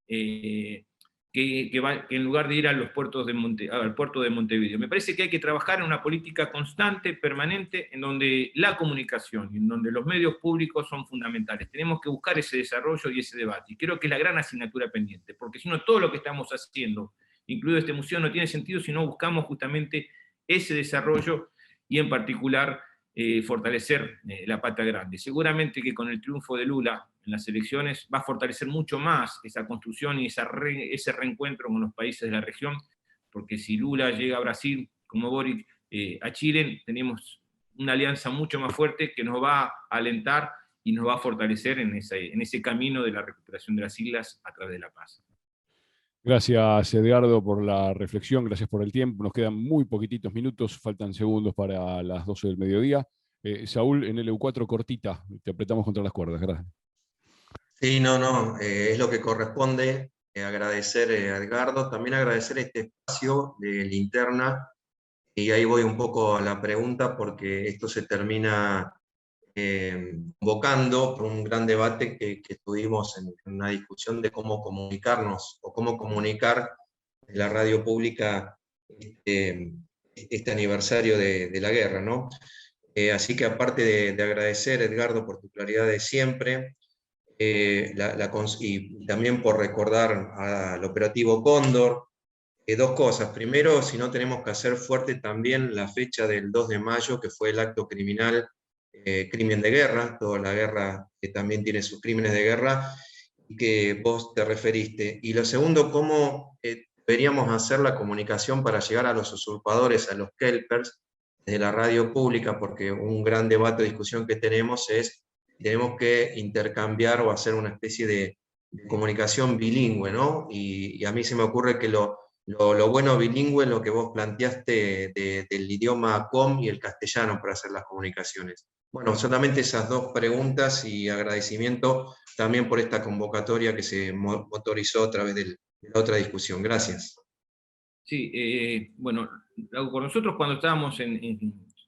que en lugar de ir a los puertos al puerto de Montevideo? Me parece que hay que trabajar en una política constante, permanente, en donde la comunicación y en donde los medios públicos son fundamentales. Tenemos que buscar ese desarrollo y ese debate, y creo que es la gran asignatura pendiente, porque si no, todo lo que estamos haciendo, incluido este museo, no tiene sentido si no buscamos justamente ese desarrollo y en particular fortalecer la pata grande. Seguramente que con el triunfo de Lula en las elecciones va a fortalecer mucho más esa construcción y ese reencuentro con los países de la región, porque si Lula llega a Brasil, como Boric, a Chile, tenemos una alianza mucho más fuerte que nos va a alentar y nos va a fortalecer en ese camino de la recuperación de las islas a través de la paz. Gracias, Edgardo, por la reflexión, gracias por el tiempo. Nos quedan muy poquititos minutos, faltan segundos para las 12 del mediodía. Saúl, en el EU4 cortita, te apretamos contra las cuerdas, gracias. Sí, no, es lo que corresponde. Agradecer a Edgardo, también agradecer este espacio de Linterna, y ahí voy un poco a la pregunta, porque esto se termina convocando por un gran debate que tuvimos en una discusión de cómo comunicarnos o cómo comunicar la radio pública este aniversario de la guerra, ¿no? Así que aparte de agradecer, Edgardo, por tu claridad de siempre, y también por recordar al operativo Cóndor, dos cosas. Primero, si no, tenemos que hacer fuerte también la fecha del 2 de mayo, que fue el acto criminal, crimen de guerra, toda la guerra que también tiene sus crímenes de guerra, y que vos te referiste. Y lo segundo, cómo deberíamos hacer la comunicación para llegar a los usurpadores, a los kelpers, desde la radio pública, porque un gran debate o discusión que tenemos es, tenemos que intercambiar o hacer una especie de comunicación bilingüe, ¿no? Y a mí se me ocurre que lo bueno bilingüe es lo que vos planteaste del idioma com y el castellano para hacer las comunicaciones. Bueno, solamente esas dos preguntas y agradecimiento también por esta convocatoria que se motorizó a través de la otra discusión. Gracias. Sí, bueno, con nosotros cuando estábamos yo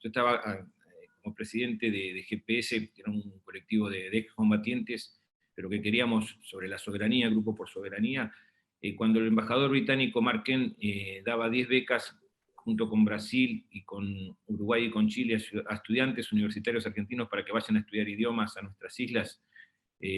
estaba como presidente de GPS, que era un colectivo de excombatientes, pero que queríamos sobre la soberanía, Grupo por Soberanía, cuando el embajador británico Mark Kent daba 10 becas junto con Brasil y con Uruguay y con Chile a estudiantes universitarios argentinos para que vayan a estudiar idiomas a nuestras islas,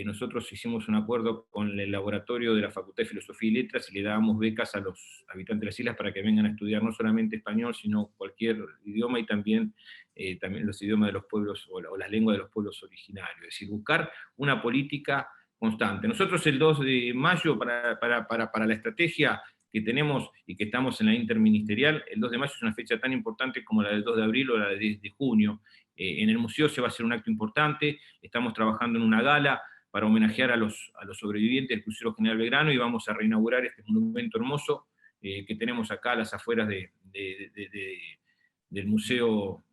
nosotros hicimos un acuerdo con el laboratorio de la Facultad de Filosofía y Letras y le dábamos becas a los habitantes de las islas para que vengan a estudiar no solamente español, sino cualquier idioma y también los idiomas de los pueblos o las lenguas de los pueblos originarios. Es decir, buscar una política constante. Nosotros el 2 de mayo, para la estrategia que tenemos y que estamos en la interministerial, el 2 de mayo es una fecha tan importante como la del 2 de abril o la del 10 de junio. En el museo se va a hacer un acto importante, estamos trabajando en una gala para homenajear a los sobrevivientes del crucero General Belgrano y vamos a reinaugurar este monumento hermoso que tenemos acá a las afueras del Museo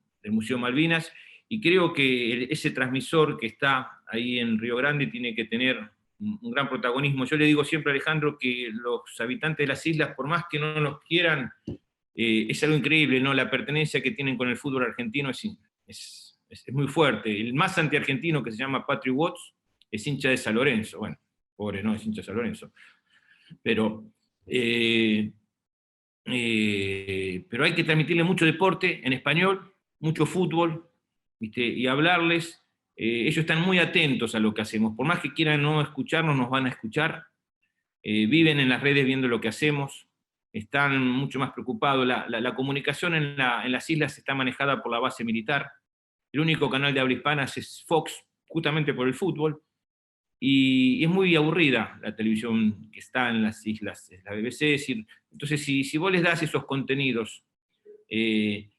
Malvinas, y creo que ese transmisor que está ahí en Río Grande tiene que tener un gran protagonismo. Yo le digo siempre a Alejandro que los habitantes de las islas, por más que no nos quieran, es algo increíble, ¿no? La pertenencia que tienen con el fútbol argentino es muy fuerte. El más antiargentino, que se llama Patrick Watts, es hincha de San Lorenzo. Bueno, pobre, no es hincha de San Lorenzo. Pero hay que transmitirle mucho deporte en español, mucho fútbol, ¿viste? Y hablarles. Ellos están muy atentos a lo que hacemos. Por más que quieran no escucharnos, nos van a escuchar. Viven en las redes viendo lo que hacemos. Están mucho más preocupados. La comunicación en las islas está manejada por la base militar. El único canal de habla hispana es Fox, justamente por el fútbol. Y es muy aburrida la televisión que está en las islas, es la BBC. Es decir, entonces, si vos les das esos contenidos y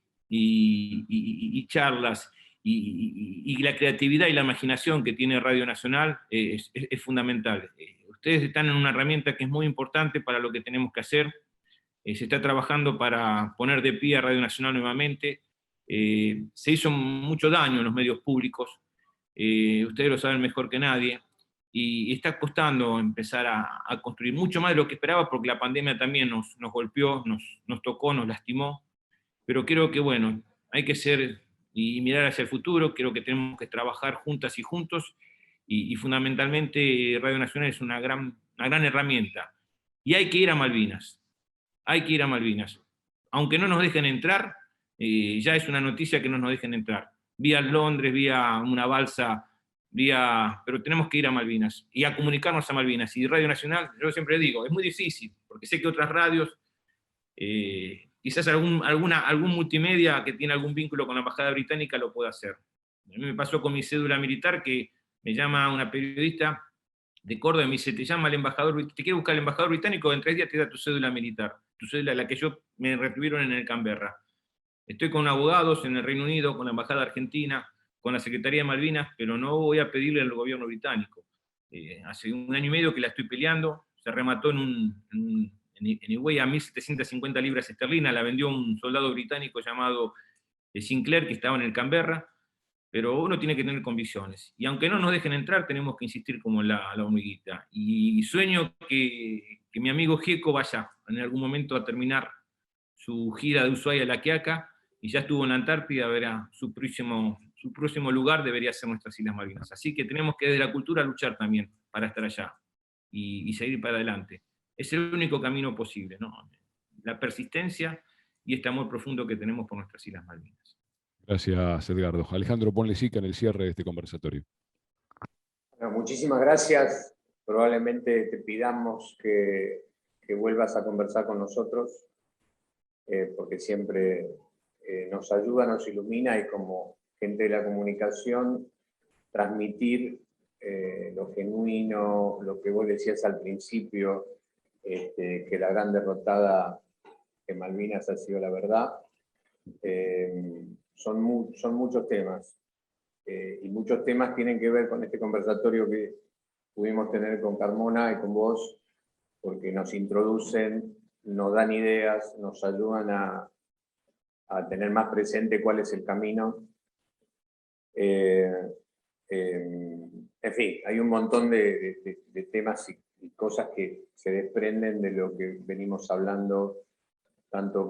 charlas y la creatividad y la imaginación que tiene Radio Nacional, es fundamental. Ustedes están en una herramienta que es muy importante para lo que tenemos que hacer. Se está trabajando para poner de pie a Radio Nacional nuevamente. Se hizo mucho daño en los medios públicos, ustedes lo saben mejor que nadie, y está costando empezar a construir mucho más de lo que esperaba, porque la pandemia también nos golpeó, nos tocó, nos lastimó, pero creo que bueno, hay que ser y mirar hacia el futuro. Creo que tenemos que trabajar juntas y juntos, y fundamentalmente Radio Nacional es una gran herramienta, y hay que ir a Malvinas. Hay que ir a Malvinas. Aunque no nos dejen entrar, ya es una noticia que no nos dejen entrar. Vía Londres, vía una balsa, pero tenemos que ir a Malvinas y a comunicarnos a Malvinas. Y Radio Nacional, yo siempre digo, es muy difícil, porque sé que otras radios, quizás algún multimedia que tiene algún vínculo con la Embajada Británica lo puede hacer. A mí me pasó con mi cédula militar, que me llama una periodista de Córdoba y me dice, te llama el embajador, te quiere buscar el embajador británico, en 3 días te da tu cédula militar, tu cédula, la que me retuvieron en el Canberra. Estoy con abogados en el Reino Unido, con la Embajada Argentina, con la Secretaría de Malvinas, pero no voy a pedirle al gobierno británico. Hace 1 año y medio que la estoy peleando, se remató en Higüey a 1.750 libras esterlinas, la vendió un soldado británico llamado Sinclair, que estaba en el Canberra, pero uno tiene que tener convicciones. Y aunque no nos dejen entrar, tenemos que insistir como la hormiguita. Y sueño que mi amigo Gieco vaya en algún momento a terminar su gira de Ushuaia a La Quiaca, y ya estuvo en la Antártida, verá, su próximo lugar debería ser nuestras Islas Malvinas. Así que tenemos que desde la cultura luchar también para estar allá y seguir para adelante. Es el único camino posible, ¿no? La persistencia y este amor profundo que tenemos por nuestras Islas Malvinas. Gracias, Edgardo. Alejandro, ponle sica en el cierre de este conversatorio. Bueno, muchísimas gracias. Probablemente te pidamos que vuelvas a conversar con nosotros, porque siempre nos ayuda, nos ilumina, y como gente de la comunicación, transmitir lo genuino, lo que vos decías al principio, que la gran derrotada en Malvinas ha sido la verdad. Son muchos temas, y muchos temas tienen que ver con este conversatorio que pudimos tener con Carmona y con vos, porque nos introducen, nos dan ideas, nos ayudan a tener más presente cuál es el camino. En fin, hay un montón de temas y cosas que se desprenden de lo que venimos hablando tanto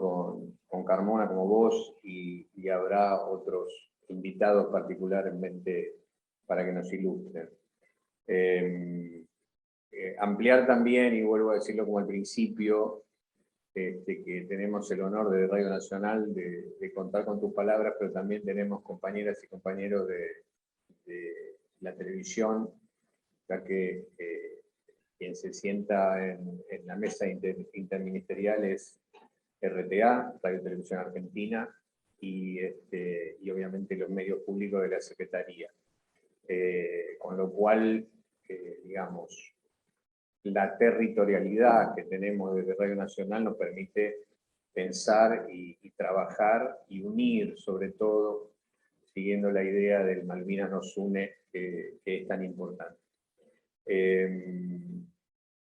con Carmona como vos, y habrá otros invitados particularmente para que nos ilustren. Ampliar también, y vuelvo a decirlo como al principio, que tenemos el honor de Radio Nacional de contar con tus palabras, pero también tenemos compañeras y compañeros de la televisión, ya que quien se sienta en la mesa interministerial es RTA, Radio Televisión Argentina, y obviamente los medios públicos de la Secretaría. Con lo cual, digamos, la territorialidad que tenemos desde Radio Nacional nos permite pensar y trabajar y unir, sobre todo, siguiendo la idea del Malvinas nos une, que es tan importante.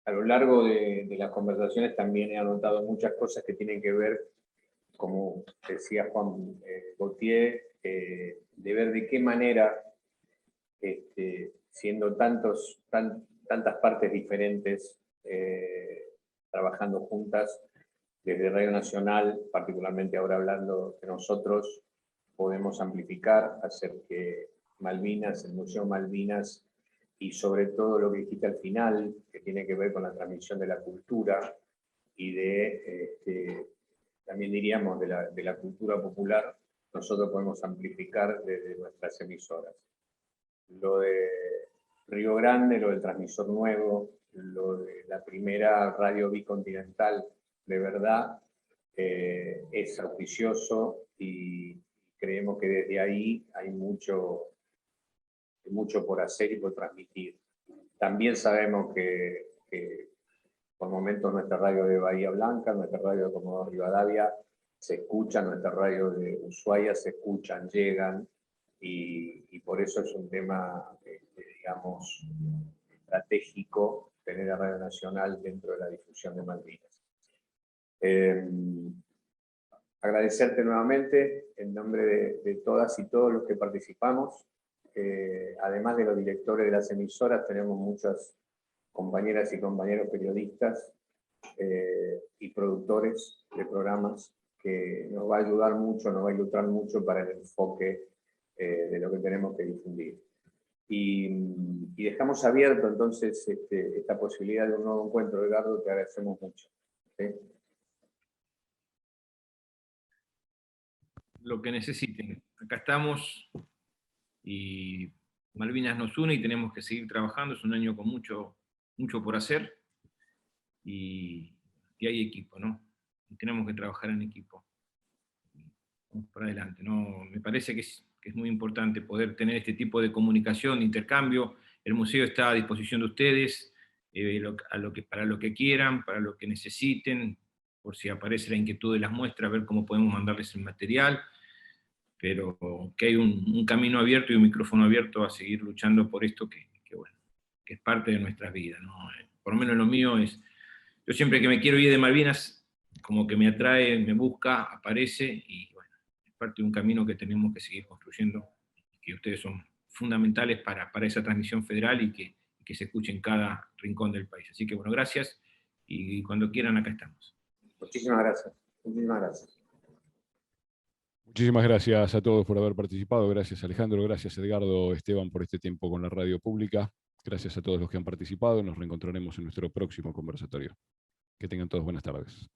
A lo largo de las conversaciones también he anotado muchas cosas que tienen que ver, como decía Juan Gautier, de ver de qué manera, siendo tantas partes diferentes, trabajando juntas, desde Radio Nacional, particularmente ahora hablando de nosotros, podemos amplificar, hacer que Malvinas, el Museo Malvinas, y sobre todo lo que dijiste al final, que tiene que ver con la transmisión de la cultura y también diríamos de la cultura popular, nosotros podemos amplificar desde nuestras emisoras. Lo de Río Grande, lo del transmisor nuevo, lo de la primera radio bicontinental, de verdad, es auspicioso, y creemos que desde ahí hay mucho por hacer y por transmitir. También sabemos que por momentos nuestra radio de Bahía Blanca, nuestra radio de Comodoro Rivadavia se escucha, nuestra radio de Ushuaia se escuchan, llegan, y por eso es un tema, digamos, estratégico tener a Radio Nacional dentro de la difusión de Malvinas. Agradecerte nuevamente en nombre de todas y todos los que participamos. Además de los directores de las emisoras, tenemos muchas compañeras y compañeros periodistas y productores de programas, que nos va a ayudar mucho, nos va a ilustrar mucho para el enfoque de lo que tenemos que difundir. Y dejamos abierto entonces esta posibilidad de un nuevo encuentro. Edgardo, te agradecemos mucho. ¿Sí? Lo que necesiten. Acá estamos, y Malvinas nos une y tenemos que seguir trabajando. Es un año con mucho por hacer, y hay equipo, ¿no? Y tenemos que trabajar en equipo. Vamos por adelante, ¿no? Me parece que es muy importante poder tener este tipo de comunicación, de intercambio. El museo está a disposición de ustedes, para lo que quieran, para lo que necesiten, por si aparece la inquietud de las muestras, ver cómo podemos mandarles el material, pero que hay un camino abierto y un micrófono abierto a seguir luchando por esto que es parte de nuestras vidas, ¿no? Por lo menos lo mío es, yo siempre que me quiero ir de Malvinas, como que me atrae, me busca, aparece, y bueno, es parte de un camino que tenemos que seguir construyendo, que ustedes son fundamentales para esa transmisión federal, y que se escuche en cada rincón del país. Así que bueno, gracias, y cuando quieran acá estamos. Muchísimas gracias. Muchísimas gracias. Muchísimas gracias a todos por haber participado. Gracias Alejandro, gracias Edgardo, Esteban, por este tiempo con la radio pública. Gracias a todos los que han participado. Nos reencontraremos en nuestro próximo conversatorio. Que tengan todos buenas tardes.